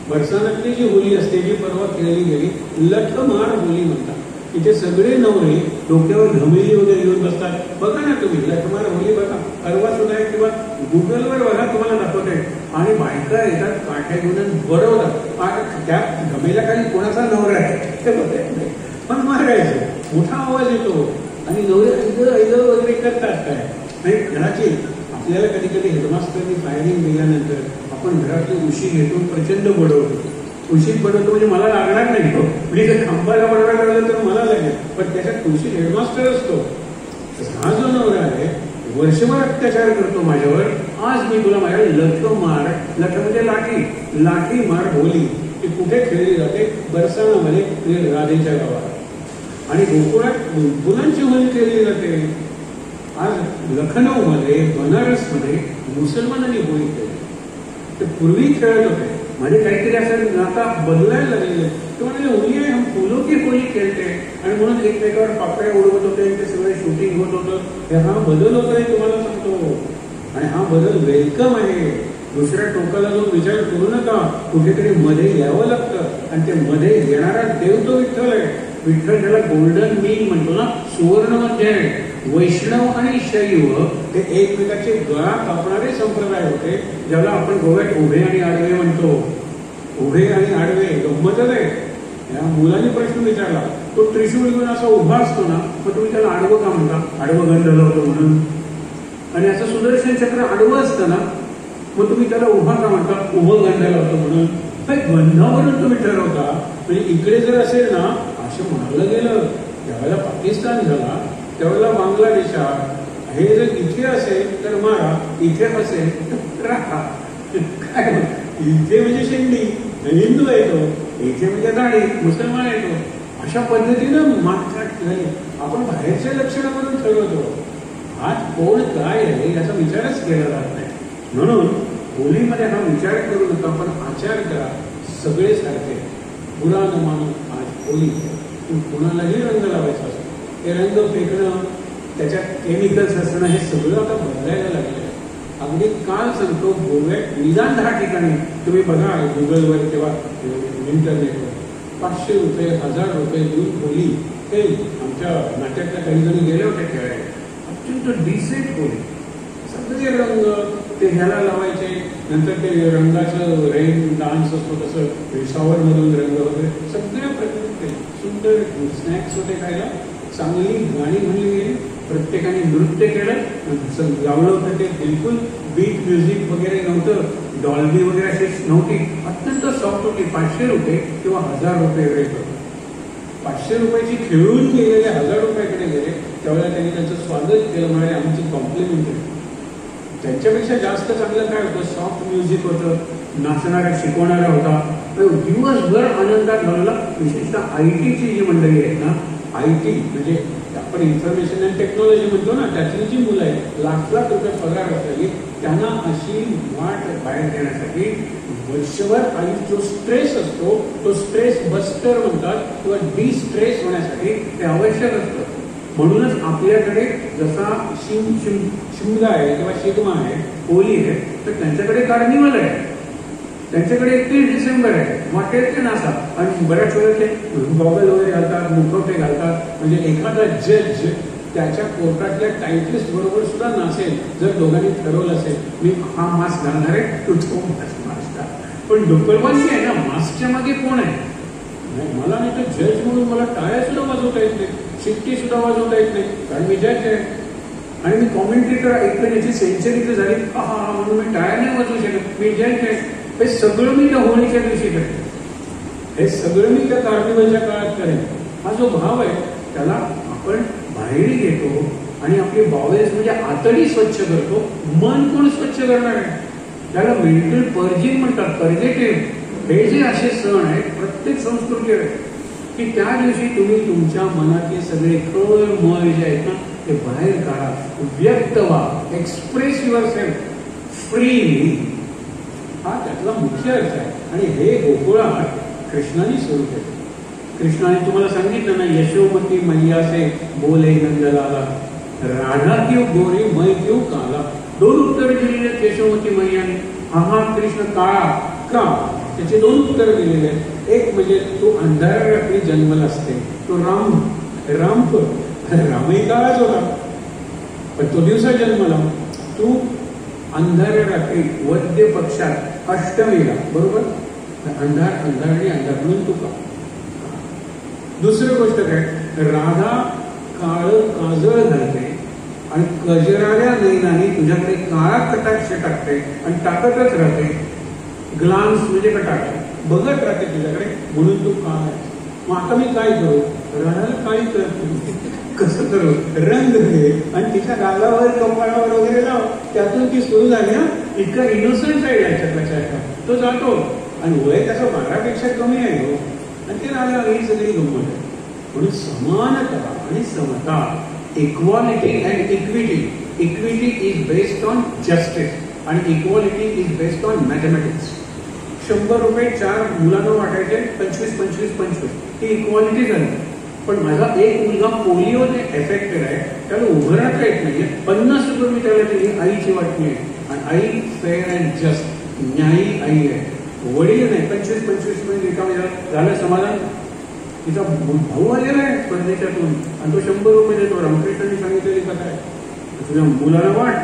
बरसानातली जी होळी असते जी परवा खेळली गेली लठमार होळी म्हणतात. तिथे सगळे नवरे डोक्यावर घमेली वगैरे घेऊन बसतात. बघा ना तुम्ही लठमार होळी बघा, परवा सुद्धा किंवा गुगलवर बघा तुम्हाला दाखवते. आणि बायका येतात काठ्या घेऊन बरोबर त्या घमेल्या खाली कोणाचा नवरा आहे ते बघायचं नाही पण मारायचं. मोठा आवाज येतो आणि नवरे ऐलं ऐलं वगैरे करतात काय नाही. कदाचित आपल्याला कधी कधी हेडमास्टरनी फायरिंग दिल्यानंतर आपण घरातली उशी घेतो प्रचंड बडवतो. उशीत बडवतो म्हणजे मला लागणार नाही हो, म्हणजे जर खांबाला बडवायला लागलं तर मला लागेल, पण त्याच्यात उशी हेडमास्टर असतो. हा जो नवरा आहे वर्षभर अत्याचार करतो माझ्यावर, आज मी तुला माझ्या लठ मार, लठ म्हणजे लाठी, लाठी मार होली ती कुठे खेळली जाते? बरसाणामध्ये राधेच्या गावात. आणि गोकुळात फुलांची होळी खेळली जाते. आज लखनौमध्ये बनारसमध्ये मुसलमानांनी होळी खेळली. ते पूर्वी खेळत होते, म्हणजे काहीतरी असं आता बदलायला लागलेलं. तो म्हणजे होळी आहे, हम फुलो की होळी खेळते आणि म्हणून एकमेकावर पाकळ्या उडवत होते, ते सगळे शूटिंग होत होतं. हे हा बदल होत आहे तुम्हाला सांगतो, आणि हा बदल वेलकम आहे. दुसऱ्या टोकाला जो विचार करू नका, कुठेतरी मध्ये यावं लागतं आणि ते मध्ये येणारा देव तो विठ्ठल आहे. विठ्ठल त्याला गोल्डन मीन म्हणतो ना, सुवर्ण मध्य आहे. वैष्णव आणि शैव हे एकमेकाचे गळा कापणारे संप्रदाय होते, ज्याला आपण गोव्यात उभे आणि आडवे म्हणतो. उभे आणि आडवे गंमतच आहे. या मुलाने प्रश्न विचारला, तो त्रिशूळ घेऊन असा उभा असतो ना, मग तुम्ही त्याला आडवं का म्हणता? आडवं गंध लावतो म्हणून. आणि असं सुदर्शन चक्र आडवं असतं ना, मग तुम्ही त्याला उभा का म्हणता? उभं गंध लावतो म्हणून. गंधावरून तुम्ही ठरवता. म्हणजे इकडे जर असेल ना, असं मानलं गेलं, ज्यावेळेला पाकिस्तान झाला त्यावेळेला बांगलादेशात हे जर इथे असेल तर मारा, इथे असेल तर राहा. काय इथे म्हणजे शेंडी, हिंदू येतो, इथे म्हणजे दाढी, मुसलमान येतो. अशा पद्धतीनं माथाट झाली. आपण बाहेरच्या लक्षणामधून ठरवतो. आज कोण काय आहे याचा विचारच केला जात नाही. म्हणून होलीमध्ये हा विचार करू नका, पण आचार करा. सगळे सारखे. बुरा न मानू, आज होली. कुणालाही रंग लावायचा असतो, ते रंग फेकणं, त्याच्यात केमिकल्स असणं, हे सगळं आता बदलायला लागलं आहे. अगदी काल सांगतो, गोव्यात निदान 10 ठिकाणी तुम्ही बघा गुगलवर किंवा इंटरनेटवर, 500 रुपये 1000 रुपये देऊन होली. ते आमच्या नाट्यातल्या काही जणी गेल्या होत्या खेळायला. अत्यंत डिसेंट होली. सगळे रंग ते ह्याला लावायचे. नंतर ते रंगाचं रेन डान्स असतो तसं शॉवर मधून रंग वगैरे सगळ्या प्रकारचे सुंदर स्नॅक्स होते खायला. चांगली गाणी म्हणली गेली. प्रत्येकाने नृत्य केलं. लावलं होतं ते बिलकुल बीट म्युझिक वगैरे नव्हतं, डॉल्बी वगैरे अशी नव्हती. अत्यंत सॉफ्ट होती. 500 रुपये किंवा 1000 रुपये रेट होतं. 500 रुपयाची खेळून गेलेले 1000 रुपयाकडे गेले. त्यावेळेला त्यांनी त्यांचं स्वागत केलं, म्हणाले आमची कॉम्प्लिमेंट आहे. त्यांच्यापेक्षा जास्त चांगलं काय होतं, सॉफ्ट म्युझिक होतं, नाचणारा शिकवणारा होता. दिवसभर आनंदात घालवला. विशेषतः IT ची जी मंडळी आहेत ना, IT म्हणजे आपण इन्फॉर्मेशन अँड टेक्नॉलॉजी म्हणतो ना, त्यातली जी मुलं आहेत, लाख लाख रुपये पगार असलेली, त्यांना अशी वाट बाहेर घेण्यासाठी वर्षभर जो स्ट्रेस असतो तो स्ट्रेस बस्टर म्हणतात, किंवा डिस्ट्रेस होण्यासाठी ते आवश्यक असतं. म्हणूनच आपल्याकडे जसा शिमगा आहे किंवा शिगमा आहे, होली आहे, तर त्यांच्याकडे कार्निवल आहे, त्यांच्याकडे 31 डिसेंबर आहे. वाटेल ते नासा. आणि बऱ्याच वेळेला ते गॉगल वगैरे घालतात, मुखवटे घालतात. म्हणजे एखादा जज त्याच्या कोर्टातल्या टायटिस्ट बरोबर सुद्धा नाचेल, जर दोघांनी ठरवलं असेल मी हा मास्क घालणार आहे, तू तो मास्क घाल. पण डुक्करबाजी आहे ना, मास्कच्या मागे कोण आहे? मला नाही तर जज म्हणून मला टाळ्या सुद्धा वाजवता येत नाही, शिट्टी सुद्धा वाजवता येत नाही, कारण मी जज आहे. आणि मी कॉमेंटेटर ऐकतो, याची सेंचुरी तर झाली हा म्हणून मी टाळ्या नाही वाजवू शकत, मी जज आहे. हे सगळं मी त्या होळीच्या दिवशी करेन, हे सगळं मी त्या कार्निवलच्या काळात करेन. हा जो भाव आहे त्याला आपण बाहेर घेतो आणि आपली बावेल्स म्हणजे आतडी स्वच्छ करतो. मन कोण स्वच्छ करणार आहे? त्याला मेंटल पर्जिंग म्हणतात, पर्जेटिव्ह. हे जे असे सण आहेत, प्रत्येक संस्कृती आहे की त्या दिवशी तुम्ही तुमच्या मनातले सगळे खळ मळ जे आहेत ना, ते बाहेर काढा, व्यक्त व्हा, एक्सप्रेस युअर सेल्फ फ्रीली. हा त्यातला मुख्य अर्थ आहे. आणि हे गोकुळात कृष्णाने सुरू केलं. कृष्णाने तुम्हाला सांगितलं ना, यशोमती मैया से बोले नंदलाला, राधा क्यों गोरी मैं क्यों काला. 2 उत्तर दिलेले आहेत यशोमती मैयाने. हा कृष्ण काळा का, त्याचे 2 उत्तर दिलेले आहेत. एक म्हणजे तो अंधाऱ्या रात्री जन्मला असते, तो रामही काळाच होता, पण तो दिवसा जन्मला. तू अंधाऱ्या रात्री वद्य पक्षात अष्टमीला, बरोबर, अंधार आणि अंधार म्हणून तू का. दुसरी गोष्ट काय, राधा काळ काजळ घालते आणि कजराऱ्या नैनाने तुझ्याकडे काळा कटाक्ष टाकते आणि टाकतच राहते. ग्लान्स म्हणजे कटाक्ष बघत राहते तुझ्याकडे, म्हणून तू काळ आहे. मग आता मी काय करू? राधाला काही करतो, कसं करू? रंग घे आणि तिच्या गालावर कपाळावर वगैरे लाव. त्यातून ती सुरू झाली ना. इतका इनोसंट आहे याच्यात. तो जातो आणि वय त्याचं 12पेक्षा कमी आहे हो, आणि ते राजा ही सगळी गंमत आहे. म्हणून समानता आणि समता, equality and equity. Equity is based on justice आणि equality is based on mathematics. 100 रुपये 4 मुलांना वाटायचे, 25-25-25, ही इक्वालिटी झाली. पण माझा एक मुलगा पोलिओने एफेक्टेड आहे, त्याला उभं राहता येत नाहीये, 50 रुपये मी त्याला दिली, आईची वाटणी आहे. आणि आई फेअर अँड जस्ट, न्यायी आई आहे. वडील नाही, 25-25 रिकामे झालं समाधान. तिचा भाऊ आलेला आहे परदेशातून आणि तो 100 रुपये देतो. रामकृष्णांनी सांगितलेली कथा आहे. तुझ्या मुलाला वाट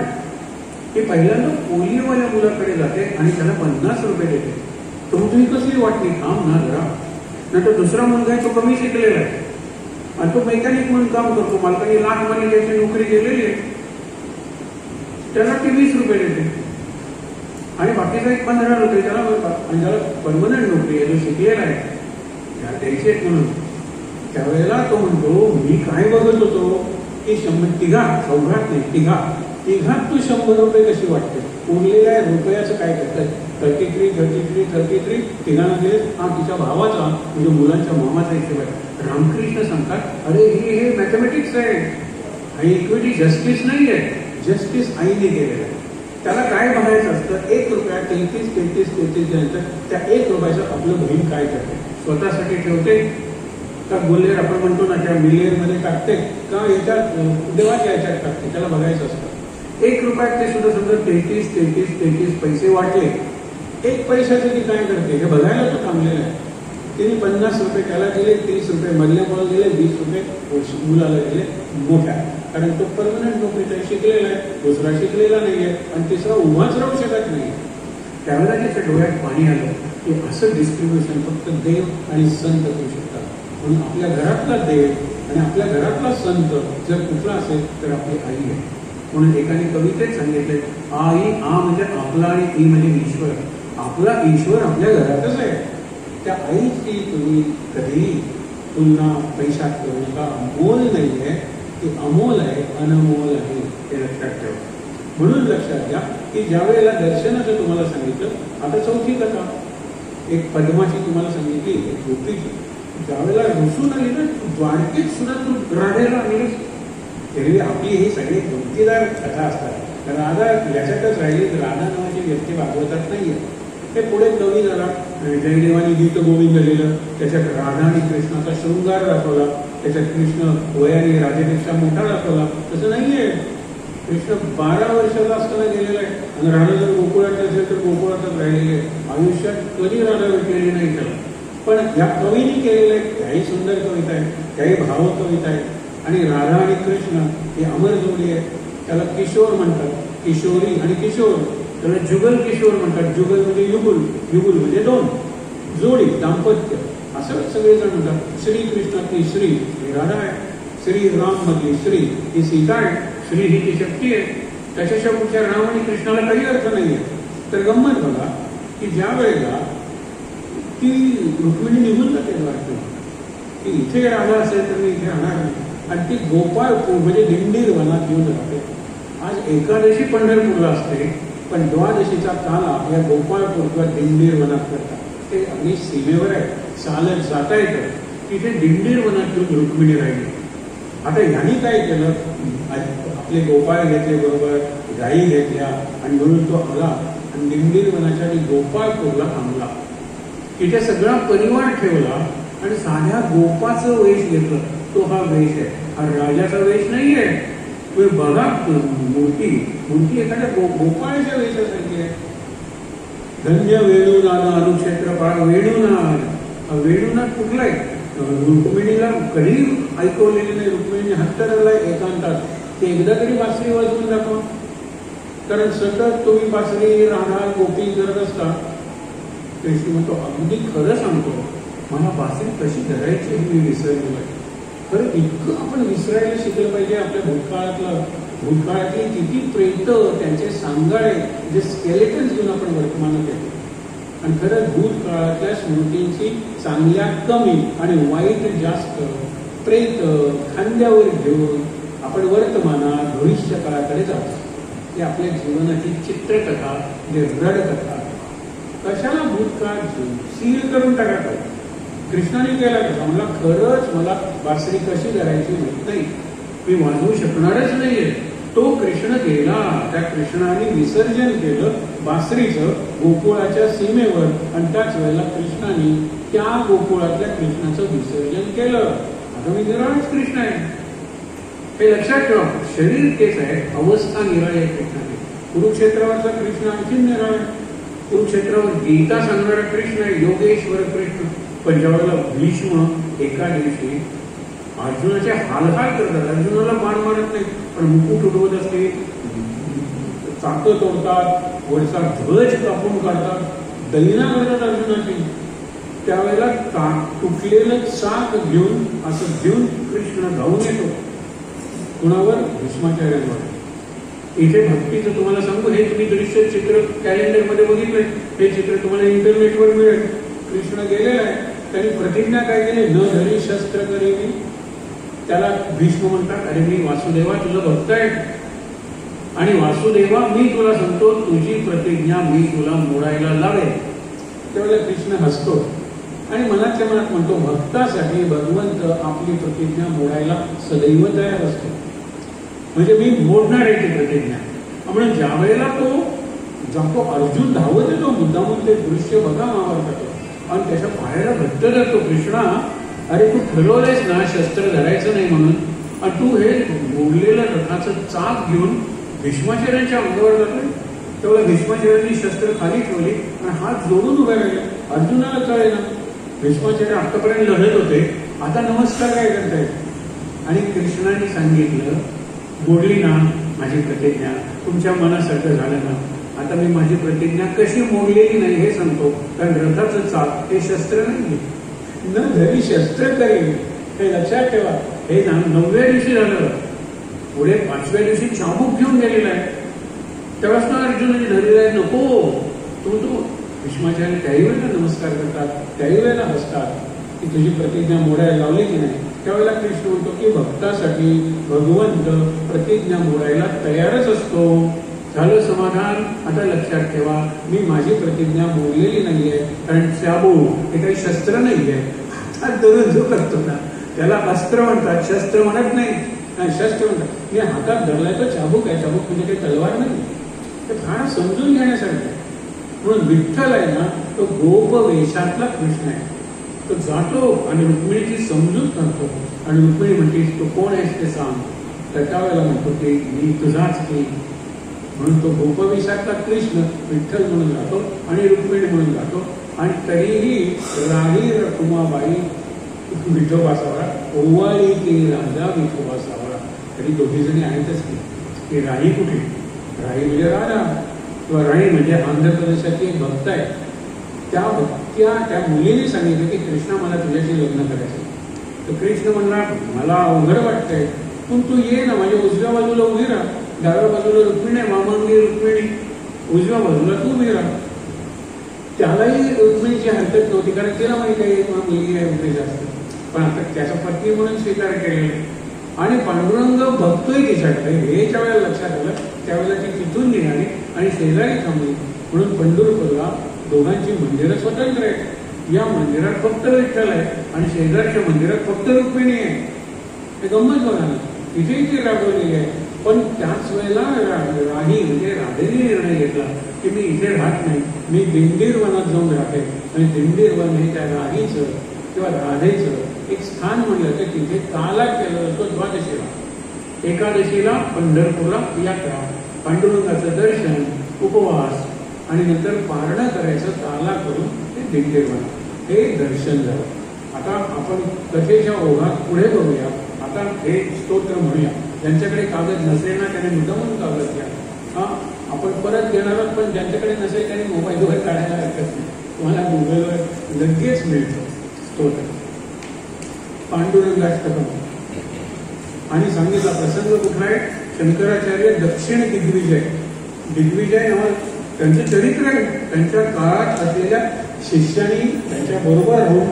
की पहिल्यांदा पोलिओवाल्या मुलाकडे जाते आणि त्याला 50 रुपये देते. तो तुझी कसली वाटली, थांब ना जरा. नंतर दुसरा मुलगा आहे, तो कमी शिकलेला आहे आणि तो मेकॅनिक म्हणून काम करतो. मालकाने लाख मध्ये त्याची नोकरी गेलेली आहे, त्याला ती 20 रुपये देते आणि बाकीचा एक 15 रुपये त्याला आणि त्याला परमनंट नोकरी आहे, जो शिकलेला आहे, त्याला द्यायची आहेत म्हणून. त्यावेळेला तो म्हणतो, मी काय बघत होतो की चौघात नाही तिघात तू 100 रुपये कशी वाटते, उरलेल्या रुपयाचं काय करतात, 33 तिघांना दिले. हा तिच्या भावाचा म्हणजे मुलांच्या मामाचा हिशोब आहे. रामकृष्ण सांगतात, अरे हे मॅथमॅटिक्स आहे, आणि इक्विटी जस्टिस नाही आहे, जस्टिस आईने केलेलं आहे. त्याला काय बघायचं असतं, 1 रुपया 33 द्यायचं, त्या 1 रुपयाचं आपलं बहीण काय करते, स्वतःसाठी ठेवते का गुल्हेर आपण म्हणतो ना त्या मिलियनमध्ये टाकते का याच्यात देवाच्या याच्यात टाकते, त्याला बघायचं असतं. 1 रुपयात ते सुद्धा समजा 33 पैसे वाटले, 1 पैशाचे ती काय करते हे बघायला तो थांबलेला आहे. तिने 50 रुपये त्याला दिले, 30 रुपये मधल्या मुलाला दिले, 20 रुपये मुलाला दिले मोठ्या, कारण तो परमनंट नोकरीचा शिकलेला आहे, दुसरा शिकलेला नाहीये आणि तिसरा उभाच राहू शकत नाही. त्यावेळेला त्याच्या डोळ्यात पाणी आलं की असं डिस्ट्रीब्युशन फक्त देव आणि संत करू शकतात. म्हणून आपल्या घरातला देव आणि आपल्या घरातला संत जर कुठला असेल तर आपली आई आहे. म्हणून एकाने कवितेत सांगितले, आई आ म्हणजे आपला आणि ई म्हणजे ईश्वर. आपला ईश्वर आपल्या घरातच आहे. त्या आईची तुम्ही कधी तुलना पैशात करू नका. मोल नाही आहे, ती अमोल आहे, अनमोल आहे, हे लक्षात ठेवा. म्हणून लक्षात घ्या की ज्या वेळेला दर्शनाचं तुम्हाला सांगितलं, आता चौथी कथा एक पद्माची तुम्हाला सांगितली, एक गोपीची. ज्यावेळेला रुसून आली ना, द्वारकेत सुद्धा तू राधेला आणलीस. एरवी आपली ही सगळी गमतीदार कथा असतात. राधा याच्यातच राहिली, राधा नावाची व्यक्ती भागवतात नाहीये. हे पुढे कवी झाला, जयदेवानी गीत गोविंद लिहिलं, त्याच्यात राधा आणि कृष्णाचा शृंगार दाखवला, त्याच्यात कृष्ण वयाने राधेपेक्षा मोठा दाखवला. तसं नाहीये. कृष्ण 12 वर्षाचा असताना गेलेला आहे आणि राधा जर गोकुळात असेल तर गोकुळातच राहिलेले. आयुष्यात कधी राधा भेटलेली नाही त्याला. पण या कवीने केलेलं आहे, त्याही सुंदर कविता आहे, त्याही भाव कविता आहे. आणि राधा आणि कृष्ण ही अमर जोडी आहे. त्याला किशोर म्हणतात, किशोरी आणि किशोर. त्याला जुगल किशोर म्हणतात. जुगल म्हणजे युगुल, युगुल म्हणजे 2 जोडी, दाम्पत्य, असं सगळेजण म्हणतात. श्रीकृष्णातली श्री ही राधा आहे, श्रीराम मधली श्री ही सीता आहे, श्री ही ती शक्ती आहे. त्याच्याशिवाय पुढच्या राम आणि कृष्णाला काही अर्थ नाहीये. तर गंमत बघा की ज्या वेळेला ती रुक्मिणी निघून जाते द्वारकेला, की इथे राधा असेल तर मी इथे राहणार नाही, आणि ती गोपाळपूर म्हणजे दिंडीर वनात येऊन राहते. आज एकादशी पंढरपूरला असते, पण द्वादशीचा काला या गोपाळपूर किंवा दिंडीर वनात करतात. ते अगदी सीमेवर आहे, चालत जाता येतं. तिथे दिंडीर वनात येऊन रुक्मिणी राहिली. आता यांनी काय केलं, आपले गोपाळ घेतले बरोबर, गायी घेतल्या आणि म्हणून तो आला आणि दिंडीर वनाच्या गोपाळपूरला थांबला. तिथे सगळा परिवार ठेवला आणि साध्या गोपाचं वेश घेतलं. तो हा वेश आहे, हा राजाचा वेश नाहीये. तुम्ही बघा मूर्ती एखाद्या गोपाळाच्या वेशासारखी आहे. धन्य वेणुनाद अनुक्षेत्रपाळ वेणुनाद. वेणुनाद कुठला आहे, रुक्मिणीला कधी ऐकवलेली नाही. रुक्मिणीने हत्तरला एकांतात ते एकदा तरी बासरी वाजवून दाखवा, कारण सतत तुम्ही बासरी राधा गोपी करत असता. कृष्ण म्हणतो, अगदी खरं सांगतो, मला बासरी कशी धरायची मी विसरलो आहे. खरं इतकं आपण विसरायला शिकलं पाहिजे. आपल्या भूतकाळातली किती प्रेत, त्यांचे सांगाळे, जे स्केलेटन्स घेऊन आपण वर्तमानात येतो. आणि खरं भूतकाळातल्या स्मृतींची चांगल्या कमी आणि वाईट जास्त, प्रेत खांद्यावर घेऊन आपण वर्तमानात भविष्य काळाकडे जातो. ही आपल्या जीवनाची चित्रकथा, म्हणजे रडकथा. कशाला भूतकाळ सील करून टाकायचं. कृष्णाने केला कसा, मला बासरी कशी धरायची माहित नाही, मी वाजवू शकणारच नाहीये. तो कृष्ण गेला, त्या कृष्णाने विसर्जन केलं बासरीचं गोकुळाच्या सीमेवर, आणि त्याच वेळेला कृष्णाने त्या गोकुळातल्या कृष्णाचं विसर्जन केलं. आता मी निराळच कृष्ण आहे, हे लक्षात ठेवा. शरीर तेच आहे, अवस्था निराळी आहे कृष्णाने. कुरुक्षेत्रावरचा कृष्ण आणखी निराळ आहे. कुरुक्षेत्रावर गीता सांगणारा कृष्ण आहे, योगेश्वर कृष्ण. पण ज्यावेळेला भीष्म एका दिवशी अर्जुनाचे हालहाल करतात, अर्जुनाला मार मारत नाही पण मुकुट उडवत असते, चाकं तोडतात, वरचा ध्वज कापून काढतात, दैना करतात अर्जुनाची. त्यावेळेला तुटलेलं चाक घेऊन असं घेऊन कृष्ण धावून येतो कुणावर? भीष्माचार्यांवर. इथे भक्तीचं तुम्हाला सांगू, हे तुम्ही दृश्य चित्र कॅलेंडरमध्ये बघितलंय, हे चित्र तुम्हाला इंटरनेटवर मिळेल. कृष्ण गेलेला आहे, त्यांनी प्रतिज्ञा काय केली? न धरी शस्त्र करी मी. त्याला भीष्म म्हणतात, अरे मी वासुदेवा तुझं भक्त आहे आणि वासुदेवा मी तुला सांगतो तुझी प्रतिज्ञा मी तुला मोडायला लावेल. त्यावेळेला कृष्ण हसतो आणि मनाच्या मनात म्हणतो, भक्तासाठी भगवंत आपली प्रतिज्ञा मोडायला सदैव तयार असतो. म्हणजे मी मोडणार आहे ती प्रतिज्ञा. म्हणून ज्या वेळेला तो जातो, अर्जुन धावत येतो, मुद्दामून ते दृश्य बघा महाभारतात आणि त्याच्या पायाला घट्ट धरतो. कृष्णा, अरे तू ठरवलंयस ना शस्त्र धरायचं नाही म्हणून, आणि तू हे मोडलेलं रथाचं चाक घेऊन भीष्माचार्यांच्या अंगावर जातोय. तेवढ्या भीष्माचार्यांनी शस्त्र खाली ठेवली आणि हात जोडून उभे राहिले. अर्जुनाला कळेना, भीष्माचार्य आतापर्यंत लढत होते, आता नमस्कार काय करतायत? आणि कृष्णाने सांगितलं, मोडली ना माझी प्रतिज्ञा, तुमच्या मनासारखं झालं ना, आता मी माझी प्रतिज्ञा कशी मोडलेली नाही हे सांगतो. कारण रथाचं चाक हे शस्त्र नाही, न धरी शस्त्र करेल, हे लक्षात ठेवा. हे 9व्या दिवशी झालं, पुढे 5व्या दिवशी चाबूक घेऊन गेलेला आहे. तेव्हाच ना अर्जुनाने धरलेला आहे, नको तू भीष्माचार्य त्याही वेळेला नमस्कार करतात, त्याही वेळेला हसतात की तुझी प्रतिज्ञा मोडायला लावली की नाही. त्यावेळेला कृष्ण म्हणतो की भक्तासाठी भगवंत प्रतिज्ञा मोडायला तयारच असतो. झालं समाधान. आता लक्षात ठेवा, मी माझी प्रतिज्ञा मोडलेली नाहीये, कारण चाबूक हे काही शस्त्र नाहीये. हातात धरून जो करतो ना त्याला अस्त्र म्हणतात, शस्त्र म्हणत नाही. शस्त्र म्हणतात, मी हातात धरलाय तो चाबूक आहे, चाबूक म्हणजे काही तलवार नाही. ते फार समजून घेण्यासारखं. म्हणून विठ्ठल आहे ना, तो गोप वेशातला कृष्ण आहे. तो जातो आणि रुक्मिणीची समजूत करतो आणि रुक्मिणी म्हणते तो कोण आहेस ते सांग. तर त्यावेळेला म्हणतो की मी तुझाच की. म्हणून तो गोपवेशातला कृष्ण विठ्ठल म्हणून जातो आणि रुक्मिणी म्हणून जातो. आणि तरीही राही रखुमाबाई विठोबासावरा, ओवाळी की राजा विठोबासावरा, तरी दोघी जणी आहेतच की. राही कुठे? राही म्हणजे राजा किंवा राणी म्हणजे आंध्र प्रदेशाची एक भक्त आहे. त्या मुलीने सांगितलं की कृष्णा मला तुझ्याशी लग्न करायचं. तर कृष्ण म्हणला, मला अवघड वाटतंय, पण तू ये ना, माझ्या उजव्या बाजूला उभी राहा. डाव्या बाजूला रुक्मिणी आहे, वामांगी रुक्मिणी, उजव्या बाजूला तू उभी राहा. त्यालाही रुक्मिणीची हरकत नव्हती, कारण तिला माहिती आहे मुलगी आहे वगैरे जास्त. पण आता त्याचा पत्नी म्हणून स्वीकार केलेला आणि पांडुरंग बघतोय तिच्याकडे हे ज्या वेळेला लक्षात आलं, त्यावेळेला ती तिथून निघाली आणि शेजारी थांबली. म्हणून पंढरपूरला दोघांची मंदिरं स्वतंत्र आहेत. या मंदिरात फक्त विठ्ठल आहे आणि शेजारच्या मंदिरात फक्त रुक्मिणी आहे. हे गंमत बघा ना, तिथेही ती राबवलेली आहे. पण त्याच वेळेला राही म्हणजे राधेने निर्णय घेतला की मी इथे राहत नाही, मी दिंडीर वनात जाऊन राहते. आणि दिंडीर वन हे त्या राहीचं किंवा राधेचं एक स्थान म्हणलं तर तिथे काला केला जातो द्वादशीला. एकादशीला पंढरपूरला यात्रा, पांडुरंगाचं दर्शन, उपवास आणि नंतर पारणं करायचं काला करून ते दिंडीरवन हे दर्शन झालं. आता आपण कथेच्या ओघात पुढे बघूया. आता हे स्तोत्र म्हणूया. ज्यांच्याकडे कागद नसेल ना त्याने मुद्दामून कागद घ्या. आपण परत घेणार आहोत, पण ज्यांच्याकडे नसेल त्याने मोबाईलवर काढायला हरकत नाही. तुम्हाला गुगलवर लगेच मिळतं स्तोत्र. पांडुरंगाष्टकम आणि सांगितला प्रसंग कुठला आहे? शंकराचार्य दक्षिण दिग्विजय. दिग्विजय नाव त्यांचं चरित्र आहे. त्यांच्या काळात असलेल्या शिष्यांनी त्यांच्या बरोबर राहून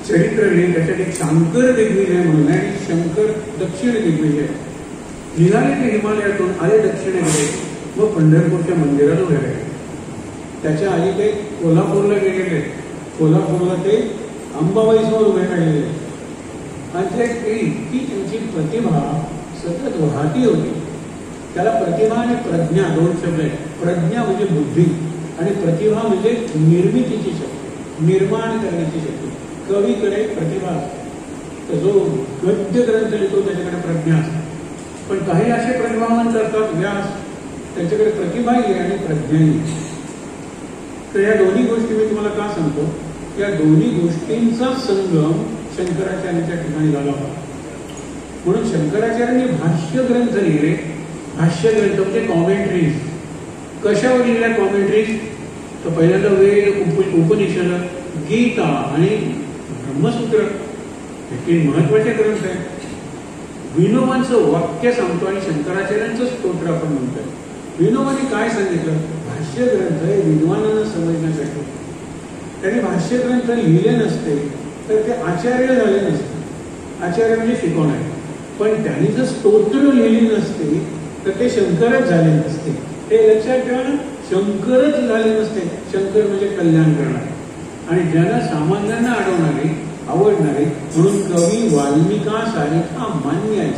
चरित्र लिहिले. त्याच्यात एक शंकर दिग्विजय म्हणून आहे आणि शंकर दक्षिण दिग्विजय. निघाले ते हिमालयातून आले दक्षिणेकडे व पंढरपूरच्या मंदिरात उभे राहिले. त्याच्या आधी ते कोल्हापूरला गेलेले. कोल्हापूरला ते अंबाबाईसमोर उभे राहिलेले आणि ते इतकी त्यांची प्रतिभा सतत वाहती होती. त्याला प्रतिभा आणि प्रज्ञा दोन शब्द आहेत. प्रज्ञा म्हणजे बुद्धी आणि प्रतिभा म्हणजे निर्मितीची शक्ती, निर्माण करण्याची शक्ती. कवीकडे प्रतिभा असते, जो गद्य ग्रंथ लिहितो त्याच्याकडे प्रज्ञा असते. पण काही असे प्रतिभावंत असतात, व्यास, त्यांच्याकडे प्रतिभाही आहे आणि प्रज्ञाही. तर या दोन्ही गोष्टी मी तुम्हाला का सांगतो? या दोन्ही गोष्टींचा संगम शंकराचार्यांच्या ठिकाणी झाला होता. म्हणून शंकराचार्यांनी भाष्य ग्रंथ लिहिले. भाष्य ग्रंथ म्हणजे कॉमेंट्रीज. कशावर लिहिल्या कॉमेंट्रीज? तर पहिल्यांदा वेद, उपनिषद, गीता आणि ब्रह्मसूत्र हे तीन महत्वाचे ग्रंथ आहेत. विनोबांचं वाक्य सांगतो आणि शंकराचार्यांचं स्तोत्र आपण म्हणतोय. विनोबांनी काय सांगितलं? भाष्य ग्रंथ हे विद्वानांना समजण्यासाठी. त्यांनी भाष्य ग्रंथ लिहिले नसते तर ते आचार्य झाले नसते. आचार्य म्हणजे शिकवणारे. पण त्यांनी जर स्तोत्र लिहिली नसते तर ते शंकरच झाले नसते. हे लक्षात ठेवा ना, शंकरच झाले नसते. शंकर म्हणजे कल्याण करणारे आणि ज्यांना सामान्यांना अडवणारे, आवडणारे. म्हणून कवी वाल्मिकासारखा मान्य आहे.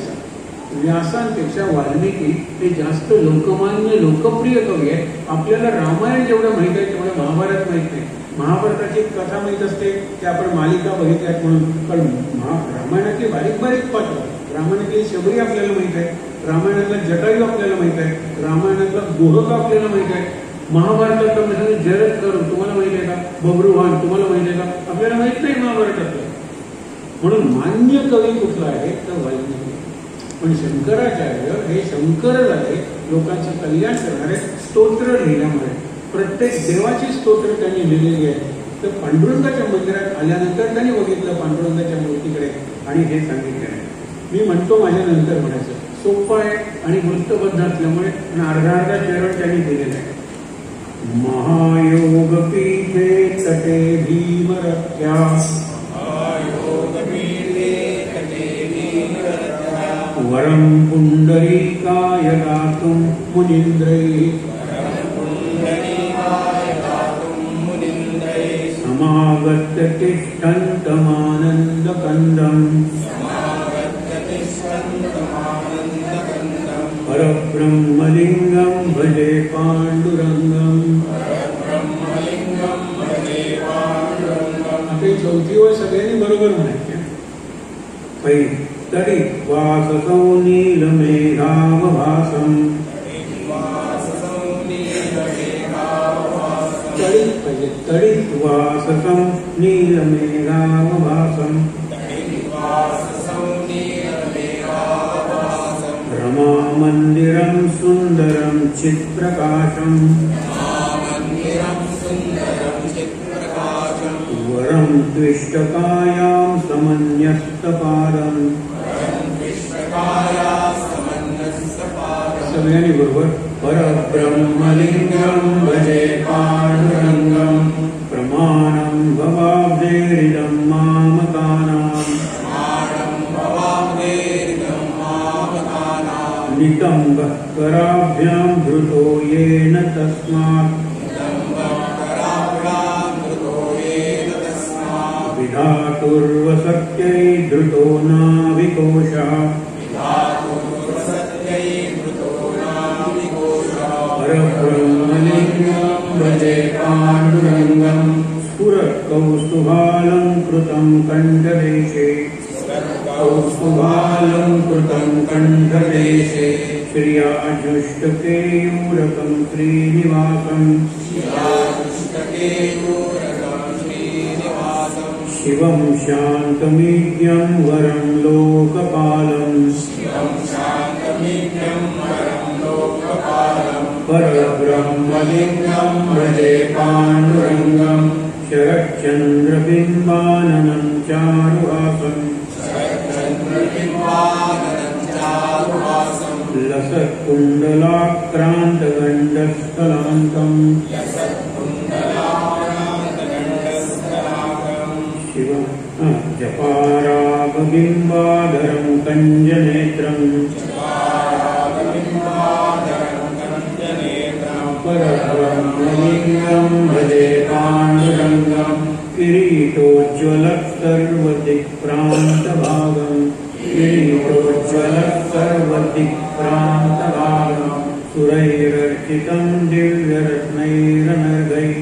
व्यासांपेक्षा वाल्मिकी हे जास्त लोकमान्य, लोकप्रिय कवी आहे. आपल्याला रामायण जेवढं माहित आहे तेवढं महाभारत माहित नाही. महाभारताची कथा माहित असते की आपण मालिका बघितल्यात म्हणून, पण रामायणातली बारीक बारीक पात्र, रामायणातली शबरी आपल्याला माहित आहे, रामायणातला जटायू आपल्याला माहित आहे, रामायणातला गोहक आपल्याला माहित आहे, महाभारतातला म्हणजे जरद करून तुम्हाला माहित आहे का, बब्रुवाहन तुम्हाला माहित आहे का? आपल्याला माहित नाही महाभारतातलं. म्हणून मान्य कवी कुठला आहे तर वाल्मिकी. पण शंकराचार्य हे शंकर झाले, लोकांचं कल्याण करणारे. स्तोत्र लिहिल्यामुळे प्रत्येक देवाची स्तोत्र त्यांनी लिहिलेली आहे. तर पांडुरंगाच्या मंदिरात आल्यानंतर त्यांनी बघितलं पांडुरंगाच्या मूर्तीकडे आणि हे सांगितलं आहे. मी म्हणतो माझ्या नंतर म्हणायचं सोपं आहे आणि वृत्तबद्ध असल्यामुळे अर्धा अर्धा चरण त्यांनी दिलेला आहे. महायोग पीठे तटे भीमरत्या, वरं पुंडरीकाय दातुं मुनीन्द्रैः, समागत्य तिष्ठन्तमानन्दकन्दम्, परब्रह्मलिङ्गं भजे पाण्डुरङ्गम्. आपली चौथीवर सगळ्यांनी बरोबर म्हणायचे. पहिली तडी वाससौ नीलमेघावभासम्, तडी वाससौ नीलमेघावभासम्, रमामन्दिरं सुन्दरं चित्प्रकाशम्, वरं द्विष्टकायां समन्यस्तपादम्. सगळ्यांनी बरोबर. परब्रह्मलिंगं भजे पांडुरंगं, प्रमाणं भवाब्धेरिदं मामकानां, नितम्बः कराभ्यां धृतो येन तस्मात्, विधातुर्वसत्यै धृतो नाविकोशः, परब्रह्मलिङ्गं भजे पाण्डुरङ्गं, स्फुरत्कौस्तुभालङ्कृतं कण्ठदेशे, कौस्तुभालङ्कृतं कण्ठदेशे, श्रियाजुष्टकेयूरकं श्रीनिवासं, शिवं शान्तमीड्यं वरं लोकपालं, परब्रह्मलिङ्गं भजे पाण्डुरङ्गं, शरच्चन्द्रबिम्बाननं चारुहासं, लसत्कुण्डलाक्रान्तगण्डस्थलान्तं, शिवं जपारागबिम्बाधरं कञ्जनेत्रं, परब्रह्मलिङ्गं भजे पाण्डुरङ्गं, किरीटोज्ज्वलत्सर्वदिक्प्रान्तभागं, किरीटोज्ज्वलत्सर्वदिक्प्रान्तभागं, सुरैरर्चितं दिव्यरत्नैरनर्गैः,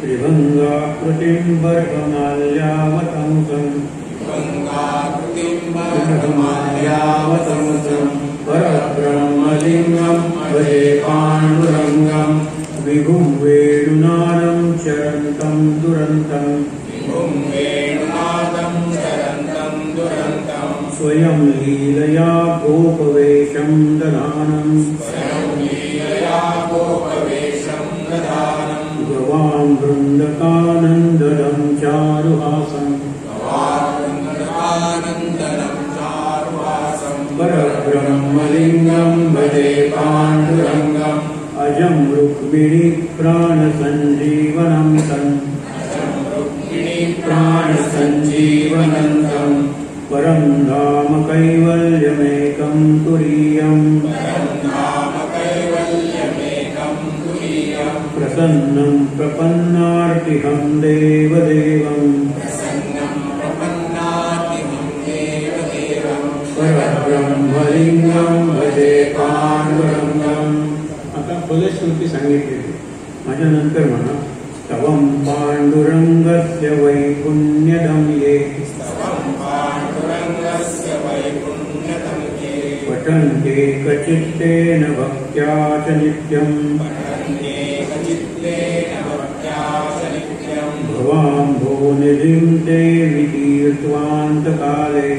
त्रिभङ्गाकृतिं वर्गमाल्यावतंसं, परब्रह्मलिङ्गं भजे पाण्डुरङ्गं, विभु लीलया गोपवेशं दधानं गवां वृन्दकानन्दनं चारुहासं परब्रह्मलिङ्गं भजे पाण्डुरङ्गम् अजं रुक्मिणी प्राणसञ्जीवनं तम् प्राणसञ्जीवनं परं धाम कैवल्यमेकं तुरीयम् प्रसन्नं प्रपन्नार्तिहं देवदेवम् परब्रह्मलिंगं भजे पांडुरंगं. आता फलश्रुती सांगितलेली माझ्या नंतर म्हणा. स्तवं पांडुरंगस्य वैपुण्यदं ये पठन्ते कचित्तेन भक्त्या च नित्यं भवाम्भो निधिं ते वितीर्त्वान्तकाले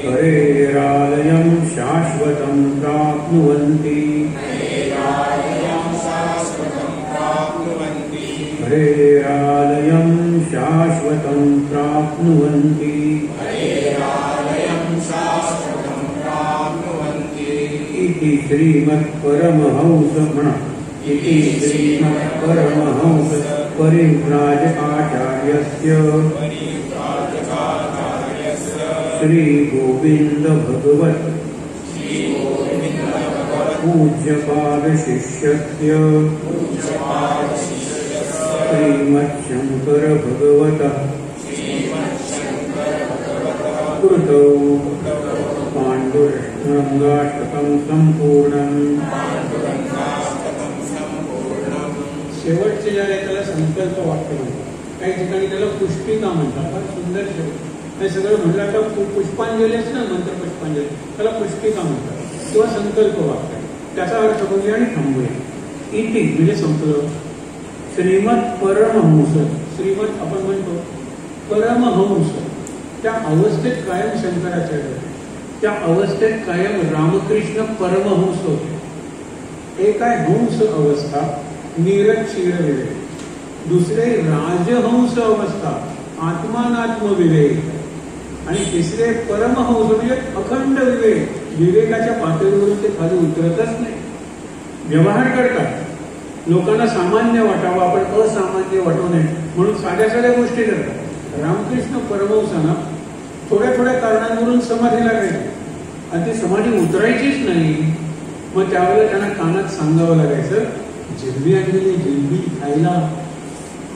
हरेरालयं शाश्वतं प्राप्नुवन्ति हरेरालयं शाश्वतं प्राप्नुवन्ति इति श्रीमत्परमहंस म्हणा. इति श्रीमत्परमहंस परिव्राजकाचार्यस्य श्री गोविंद भगवत पूज्यपाद शिष्यस्य श्रीमच्छंकर भगवत कृतौ पांडुरंगाष्टकं संपूर्णं. शेवटच्या ज्या त्याला संकल्प वाक्य म्हणतात, काही ठिकाणी त्याला पुष्पिका म्हणतात. फार सुंदर शेवट हे सगळं म्हटलं तर पुष्पांजलीच ना, मंत्र पुष्पांजली, त्याला पुष्पिका म्हणतात किंवा संकल्प वाक्य. त्याचा अर्थ बघूया आणि थांबूया. इति म्हणजे संपलं. श्रीमत परमहंस, श्रीमत आपण म्हणतो, परमहंस त्या अवस्थेत कायम शंकराचार्य, त्या अवस्थेत कायम रामकृष्ण परमहंस होते. एक आहे हंस अवस्था, नीरज क्षीर विवेक. दुसरे राजहंस अवस्था, आत्मानात्म विवेक. आणि तिसरे परमहंस म्हणजे अखंड विवेक. विवेकाच्या पातळीवरून ते खाली उतरतच नाही, व्यवहार करतात. लोकांना सामान्य वाटावं, आपण असामान्य वाटू नये म्हणून साध्या साध्या गोष्टी करतात. रामकृष्ण परमहंसांना थोड्या थोड्या कारणांवरून समाधी लागायची आणि ती समाधी उतरायचीच नाही. मग त्यावेळेला त्यांना कानात सांगावं लागायचं, जिलबी आणलेली, जिलबी खायला,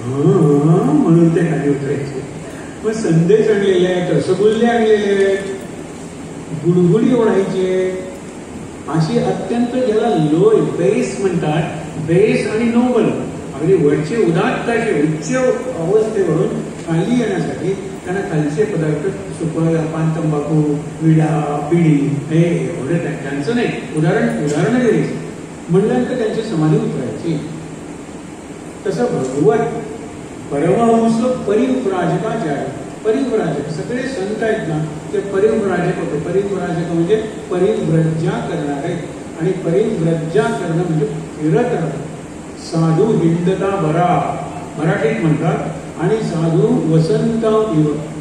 म्हणून ते खाली उतरायचे. मग संदेश आणलेले आहेत, रसगुल्ले आणलेले आहेत, गुडगुडी ओढायचे. अशी अत्यंत ज्याला लो बेस म्हणतात, बेस आणि नोबल, अगदी वरचे उदात्ताचे उच्च अवस्थेवरून खाली येण्यासाठी त्यांना खालचे पदार्थ, सुपारी, पान, तंबाखू, विडा, पिढी, हे एवढं त्यांचं नाही. उदाहरण द्यायचं म्हटल्यानंतर त्यांची समाधी उतरायची. तसं भगवत परमहंस परिव्राजकाचार्य, परिव्राजक सगळे संत आहेत ना, ते परिव्राजक होते. परिव्राजक म्हणजे परिव्रज्जा करणारे, आणि परिव्रज्जा करणं म्हणजे फिरत राहणं. साधू हिंडता बरा मराठीत म्हणतात. आणि साधू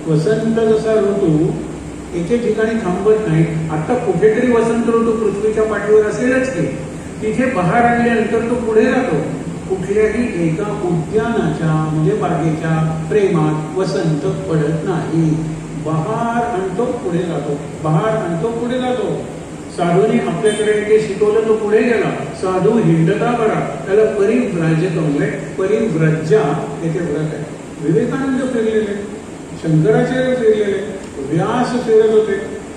वसंत जसा ऋतू एके ठिकाणी थांबत नाही. आता कुठेतरी वसंत ऋतू पृथ्वीच्या पाठीवर असेलच की, तिथे बहार आणल्यानंतर तो पुढे जातो. कुठल्याही एका उद्यानाच्या म्हणजे बागेच्या प्रेमात वसंत पडत नाही. बहार आणतो पुढे जातो, बहार आणतो पुढे जातो. साधूने आपल्याकडे ते शिकवलं, तो पुढे गेला. साधू हिंडता बरा, त्याला परिव्राजक म्हणजे परिव्रज्जा येथे व्रत आहे. विवेकानंद फिरलेले, शंकराचार्य फिरलेले, व्यास फिरत होते,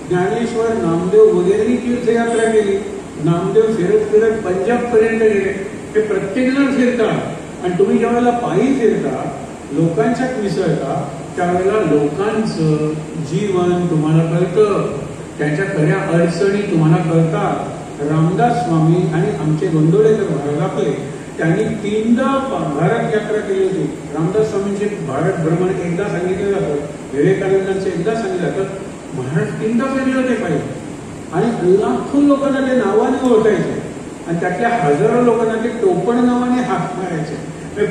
ज्ञानेश्वर, नामदेव वगैरे तीर्थयात्रा केली. नामदेव फिरत फिरत पंजाब पर्यंत गेले. हे प्रत्येक जण फिरतात. आणि तुम्ही ज्यावेळेला पायी फिरता, लोकांच्यात मिसळता, त्यावेळेला लोकांचं जीवन तुम्हाला कळतं, त्यांच्या खऱ्या अडचणी तुम्हाला कळतात. रामदास स्वामी आणि आमचे गोंदवलेकर महाराज आपले त्यांनी 3दा भारत यात्रा केली होती. रामदास स्वामींचे भारत भ्रमण एकदा सांगितलं जातं, विवेकानंदांचं एकदा सांगितलं जातं. महाराज 3दा फिरले होते पाहिजे आणि लाखो लोकांना ते नावाने ओळखायचे आणि त्यातल्या हजारो लोकांना ते टोपण नावाने हाक मारायचे.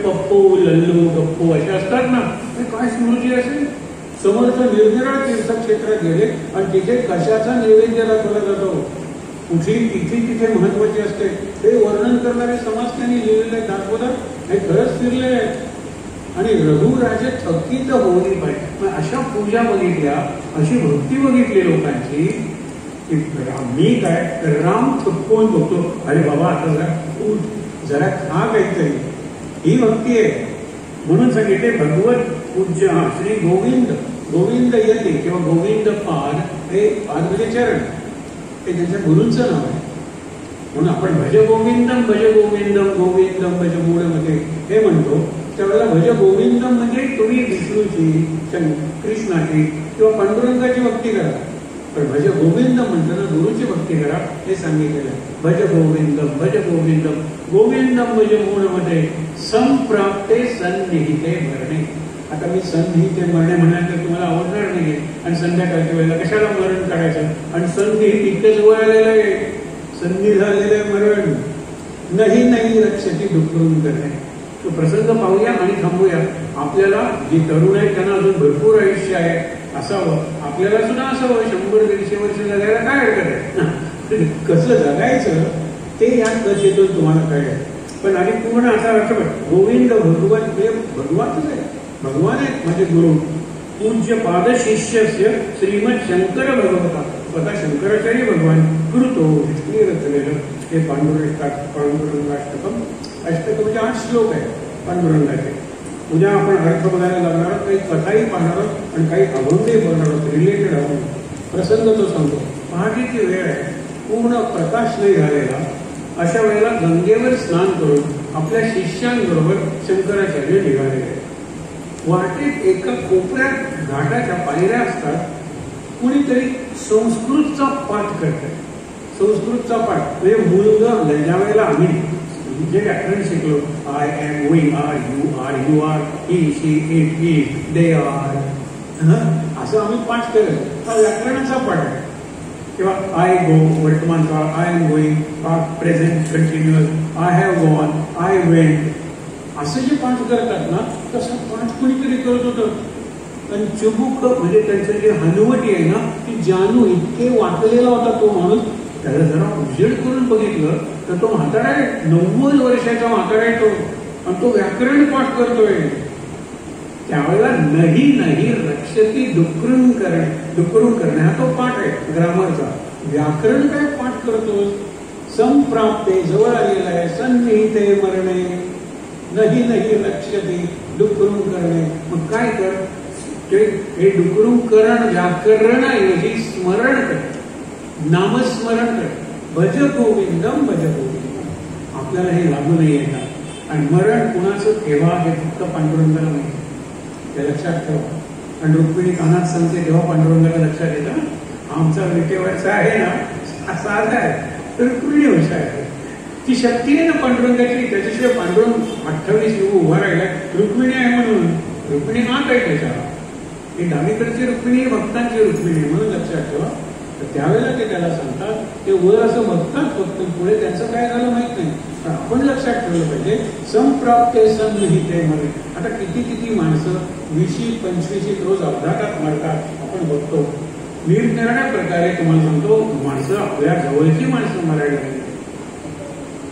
पप्पू, लल्लू, गप्पू असे असतात ना, ते काय स्मृती असेल. समर्थ निरनिराळ तीर्थक्षेत्रात गेले आणि तिथे कशाचा नैवेद्य दाखवला जातो, कुठली तिथी तिथे महत्वाची असते, ते वर्णन करणारे समाज त्यांनी लिहिलेले दाखवतात. हे खरंच फिरले आहेत. आणि रघुराजे थकीत होली पाहिजे. अशा पूजा बघितल्या, अशी भक्ती बघितली लोकांची की मी काय राम थकवून बघतो, अरे बाबा आता जरा खा काहीतरी, ही भक्ती आहे. म्हणून सांगितले भगवत पूज्य श्री गोविंद, गोविंद यती किंवा गोविंद पाद, हे पाद म्हणजे चरण, हे त्यांच्या गुरूंचं नाव आहे. म्हणून आपण भज गोविंदम भज गोविंदम गोविंदम भज मूळमध्ये हे म्हणतो. त्यावेळेला भज गोविंदम म्हणजे तुम्ही विष्णूची, कृष्णाची किंवा पांडुरंगाची भक्ती करा. पण भज गोविंदम म्हणताना गुरुची भक्ती करा हे सांगितलेलं आहे. भज गोविंदम भज गोविंदम गोविंदम भज मूळमध्ये संप्राप्ते सन्निहिते मरणे. आता मी सन्निहिते मरणे म्हणाल तर तुम्हाला आवडणार नाही. आणि संध्याकाळच्या वेळेला कशाला मरण करायचं, आणि सन्निहित इतकं जवळ आलेलं आहे, सन्नी झालेलं आहे मरण. नाही रक्षती डुकरून करणे. तो प्रसंग पाहूया आणि थांबूया. आपल्याला जी तरुण आहे त्यांना अजून भरपूर आयुष्य आहे असावं, आपल्याला सुद्धा असावं. 100-150 वर्ष जगायला काय हरकत आहे. कसं जगायचं ते या कथेतून तुम्हाला कळेल. पण आणि पूर्ण असा अर्थ गोविंद भगवत हे भगवानच आहे, भगवान आहेत माझे गुरु. पूज्य पाद शिष्यस्य श्रीमद शंकर भगवता, स्वतः शंकराचार्य भगवान कृतो विष्णू रचलेलं हे पांडुरंगाष्टकम. अष्टक म्हणजे 8 श्लोक आहे पांडुरंगाचे. उद्या आपण अर्थ बघायला लागणार आहोत, काही कथाही पाहणार आहोत आणि काही अभंगही बघणार आहोत, रिलेटेड आहोत. प्रसंग तो सांगतो. पहाटेची वेळ आहे, पूर्ण प्रकाश नाही झालेला. अशा वेळेला गंगेवर स्नान करून आपल्या शिष्यांबरोबर शंकराचार्य निघालेले आहेत. वाटेत एका कोपऱ्यात घाटाच्या पायऱ्या असतात. कुणीतरी संस्कृतचा पाठ करतात. संस्कृतचा पाठ म्हणजे मूलगा ज्या वेळेला आम्ही जे व्याकरण शिकलो, I am, we are, you are, he, she, it, it, they are, असं आम्ही पाठ केलं. हा व्याकरणाचा पाठ आहे. किंवा आय गो वर्तमान काळ, I am going, present continuous, I have gone, I went, असं जे पाठ करतात ना तसं पाठ कुणीतरी करत होतं. आणि चुबुक म्हणजे त्यांचं जे हनुवटी आहे ना, ती जानू इतके वाटलेला होता तो माणूस. त्याला जरा उजेड करून बघितलं तर तो म्हातारा आहे, 90 वर्षाचा म्हातारा आहे तो, आणि तो व्याकरण पाठ करतोय. त्यावेळेला नाही रक्षती डुकरून करणे हा तो पाठ आहे ग्रामरचा. व्याकरण काय पाठ करतो. संप्राप्ते जवळ आलेला आहे, सन्निहिते मरणे, नाही रक्षती डुकरून करणे. मग काय कर, हे डुकरून करण व्याकरणाऐवजी स्मरण कर, नामस्मरण कर. भज गोविंदम भज गोविंदम. आपल्याला हे लागू नाही येतात. आणि मरण कुणाचं ठेवा हे फक्त पांडुरंगाला माहिती, हे लक्षात ठेवा. आणि रुक्मिणी कानात सांगते तेव्हा पांडुरंगाला लक्षात येतं, आमचा विटेवरचा आहे ना साधा आहे, रुक्मिणी वर्षा आहे. ती शक्ती आहे ना पांडुरंगाची, त्याच्याशिवाय पांडुरंग 28 युग उभा राहिला. रुक्मिणी आहे म्हणून. रुक्मिणी हात आहे त्याच्या, ही डावीकडची रुक्मिणी भक्तांची रुक्मिणी म्हणून लक्षात ठेवा. तर त्यावेळेला ते त्याला सांगतात, ते वर असं बघतात फक्त, पुढे त्यांचं काय झालं माहित नाही. पण आपण लक्षात ठेवलं पाहिजे, संप्राप्ते सन्निहिते मरे. आता किती माणसं 20-25 रोज अपघातात मरतात आपण बघतो. निरनिराळ्या प्रकारे तुम्हाला सांगतो, माणसं आपल्या जवळची माणसं मरायला लागली.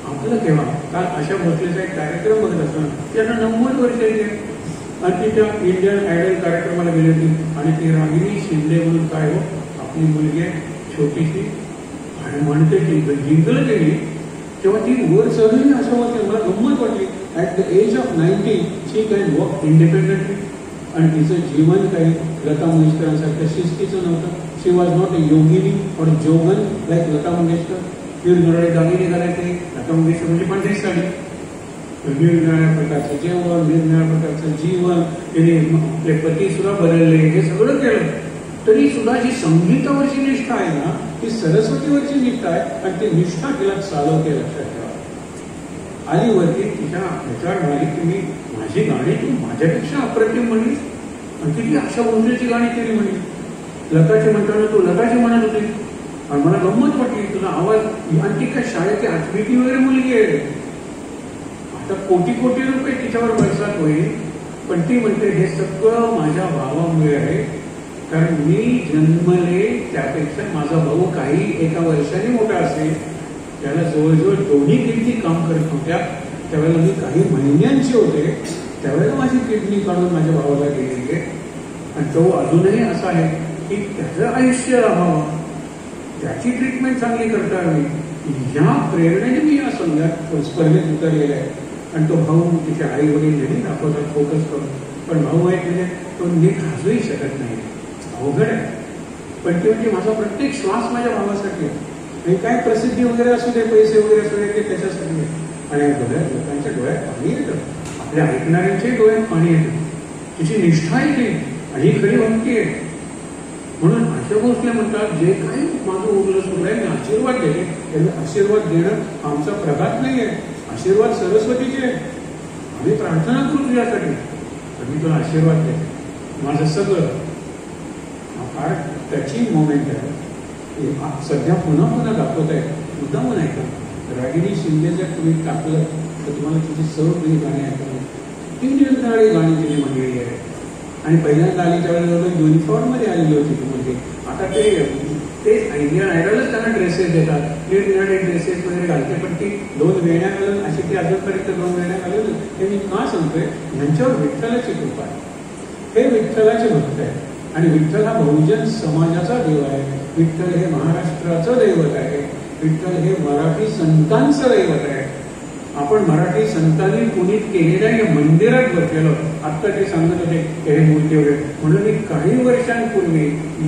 आपलं केव्हा काल अशा भोसलेचा एक कार्यक्रम बघत असताना त्यांना 90 वर्षाचे आणि तिच्या इंडियन आयडल कार्यक्रमाला गेली होती. आणि ती रागिनी शिंदे म्हणून काय हो, आपली मुलगी आहे छोटीशी, आणि म्हणते की जिंकलं त्यांनी, तेव्हा ती वर चढली. असं वाटलं, मला गंमत वाटली. At the age of 90 she can walk independently. आणि तिचं जीवन काही लता मंगेशकरांसारखं शिस्तीचं नव्हतं. शी वॉज नॉट अ योगिनी और जोगन लाईक लता मंगेशकर. निरनिराळे दागिने घालायचे. लता मंगेशकर म्हणजे 35 साली. निरनिराळ्या प्रकारचं जेवण, निरनिराळ्या प्रकारचं जीवन, तिने आपले पती सुद्धा बदलले, हे सगळं केलं. तरी सुद्धा जी संगीतावरची निष्ठा आहे ना, ती सरस्वतीवरची निष्ठा आहे. आणि ती निष्ठा तिला चालवते, लक्षात ठेवा. आली वरती, तिच्या ह्याच्यावर म्हणाली की मी माझी गाणी तू माझ्यापेक्षा अप्रतिम म्हणली आणि किती आशा भोसलेची गाणी केली म्हणली. लताची म्हणताना तू लताची म्हणत होती आणि मला गंमत वाटली, तुझा आवाज आणि ती काय शाळेची 8वी वगैरे मुलगी आहे. आता कोटी कोटी रुपये तिच्यावर बरसात होईल, पण ती म्हणते हे सगळं माझ्या भावामुळे आहे, कारण मी जन्मले त्यापेक्षा माझा भाऊ काही एका वर्षाने मोठा असेल, त्याला जवळजवळ दोन्ही किडनी काम करत होत्या. त्यावेळेला मी काही महिन्यांची होते, त्यावेळेला माझी किडनी काढून माझ्या भावाला गेलेली आहे आणि तो अजूनही असा आहे की त्याचं आयुष्य राहावं, त्याची ट्रीटमेंट चांगली करता यावी, ह्या प्रेरणेने मी या स्पर्धेत उतरलेला आहे. आणि तो भाऊ तिचे आई वडील नेहमी दाखवतात फोकस करून, पण भाऊ आहे म्हणजे तो नीट हसूही शकत नाही, अवघड आहे. पण ती म्हणजे माझा प्रत्येक श्वास माझ्या भावासाठी आहे, काय प्रसिद्धी वगैरे असू दे, पैसे वगैरे असू दे, ते त्याच्यासाठी आहे. आणि डोळ्यात लोकांच्या डोळ्यात पाणी येतं, आपल्या ऐकणाऱ्यांच्याही डोळ्यात पाणी येतं, तिची निष्ठा येते आणि ही खरी भक्ती आहे. म्हणून आशा भोसले म्हणतात जे काही माझं उरलं सुरू आहे मी आशीर्वाद देते, त्यांना आशीर्वाद देणं आमचा प्रघात नाही आहे, आशीर्वाद सरस्वतीचे आहे. आम्ही प्रार्थना करू तुझ्यासाठी, तर मी तुला आशीर्वाद देते. माझं सगळं फार त्याची मोमेंट आहे, सध्या पुन्हा पुन्हा दाखवत आहे. मुद्दाम नाही का, रागिणी शिंदे जर तुम्ही टाकलं तर तुम्हाला तिची सर्व गाणी ऐकलं. 3 दिवसाळी गाणी तिने म्हणलेली आहे आणि पहिल्यांदा आली त्यावेळेला युनिफॉर्ममध्ये आलेली होती ती मुलगी. आता ते इंडियन आयडलच त्यांना ड्रेसेस देतात, निरनिराळे ड्रेसेस वगैरे घालते, पण ती 2 वेण्या घालून अशी ती अजूनपर्यंत 2 वेण्या घालून. हे मी का सांगतोय, ह्यांच्यावर विठ्ठलाची कृपा आहे. हे विठ्ठलाचे भक्त आहे आणि विठ्ठल हा बहुजन समाजाचा देव आहे. विठ्ठल हे महाराष्ट्राचं दैवत आहे. विठ्ठल हे मराठी संतांचं दैवत आहे. आपण मराठी संतांनी पुनीत केलेल्या या मंदिरात बसलेलो. आत्ता ते सांगत होते हे मूर्ती वगैरे, म्हणून मी काही वर्षांपूर्वी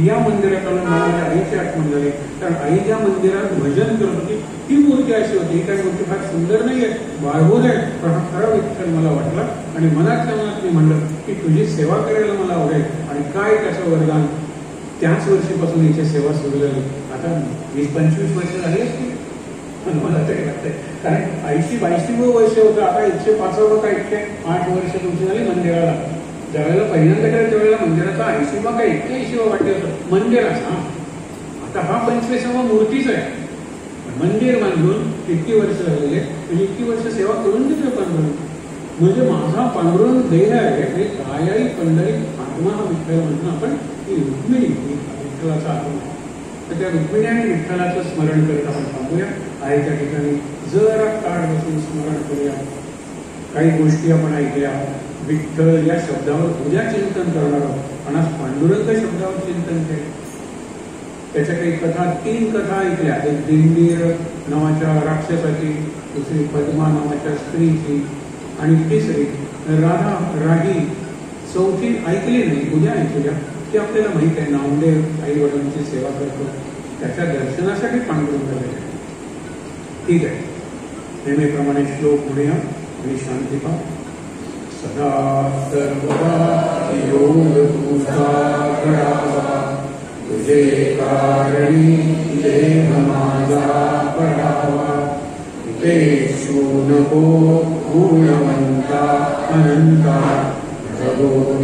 या मंदिरात आलो, मला माझ्या आईची आठवण झाली. कारण आई ज्या मंदिरात भजन करत होती ती मूर्ती अशी होती. ही काही मूर्ती फार सुंदर नाहीये, बाळगून आहे, पण हा खरा विठ्ठल मला वाटला आणि मनातल्या मनात मी म्हणलं की तुझी सेवा करायला मला आवडेल. आणि काय त्याचं वरदान, त्याच वर्षीपासून याची सेवा सुरू झाली. आता 20-25 वर्ष झाली असतील मला तरी वाटतंय, कारण 80-82 वर्ष होतं. आता 105 का 108 वर्ष तुमची झाली मंदिराला. ज्यावेळेला पहिल्यांदा केलं त्यावेळेला मंदिराचा 80वा का 81वा वाटत होतं मंदिराचा. आता हा 25वा मूर्तीच आहे. मंदिर बांधून इतकी वर्ष झालेले, म्हणजे इतकी वर्ष सेवा करून देतोय पांडुरंग. म्हणजे माझा पांडुरंग देह आहे, कायाई पंढरी आत्मा हा विठ्ठल म्हणून आपण ती रुक्मिणी विठ्ठलाचा आत्मा. तर त्या रुक्मिणी आणि विठ्ठलाचं स्मरण करत आपण थांबूया. आहे त्या ठिकाणी जरा काळ बसून स्मरण करूया. काही गोष्टी आपण ऐकल्या. विठ्ठल या शब्दावर उद्या चिंतन करणार आहोत, आणि आज पांडुरंग शब्दावर चिंतन केलं. त्याच्या काही कथा, 3 कथा ऐकल्या. एक दिंडीर नावाच्या राक्षसाची, दुसरी पद्मा नावाच्या स्त्रीची, आणि तिसरी राधा राही. 4थी ऐकली नाही, उद्या ऐकूया. की आपल्याला माहित आहे नामदेव आई वडिलांची सेवा करतो, त्याच्या दर्शनासाठी पांडुरंग आहे. ठीक आहे, नेहमीप्रमाणे श्लोक म्हणूया आणि शांती पा. सदा सर्वदा योग तुझा घडावा, तुझे कारणी देह माझा पडावा. तेषु नको गुणवंता अनंता,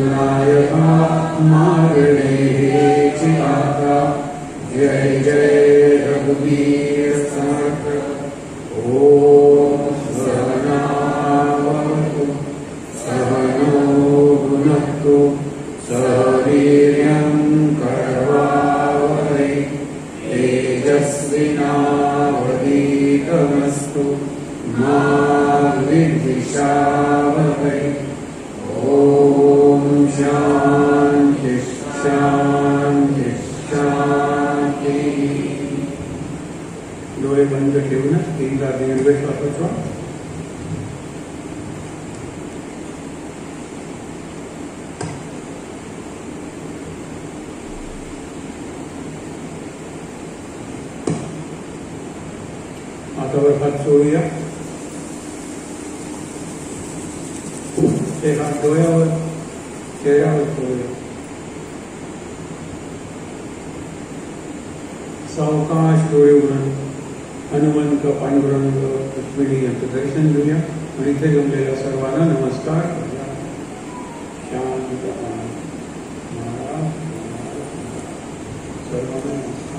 नायका मागणे हेची आता. जय जय रघुवीर समर्थ. ओम सहनावतु सहनो भुनक्तु सह वीर्यं करवावहै. तेजस्विनावधीतमस्तु मा विद्विषावहै. ओम शांति शांति शांति. डोळे बंद ठेवूनच 3दा दीर्घ श्वास घ्या. हातावर हात सोडूया. ते हात डोळ्यावर चेहऱ्यावर सोडूया. सावकाश डोळे उघडून हनुमंत पांडुरंग रुक्मिणी यांचं दर्शन घेऊया आणि इथे जमलेल्या सर्वांना नमस्कार करूया. शांत सर्वांना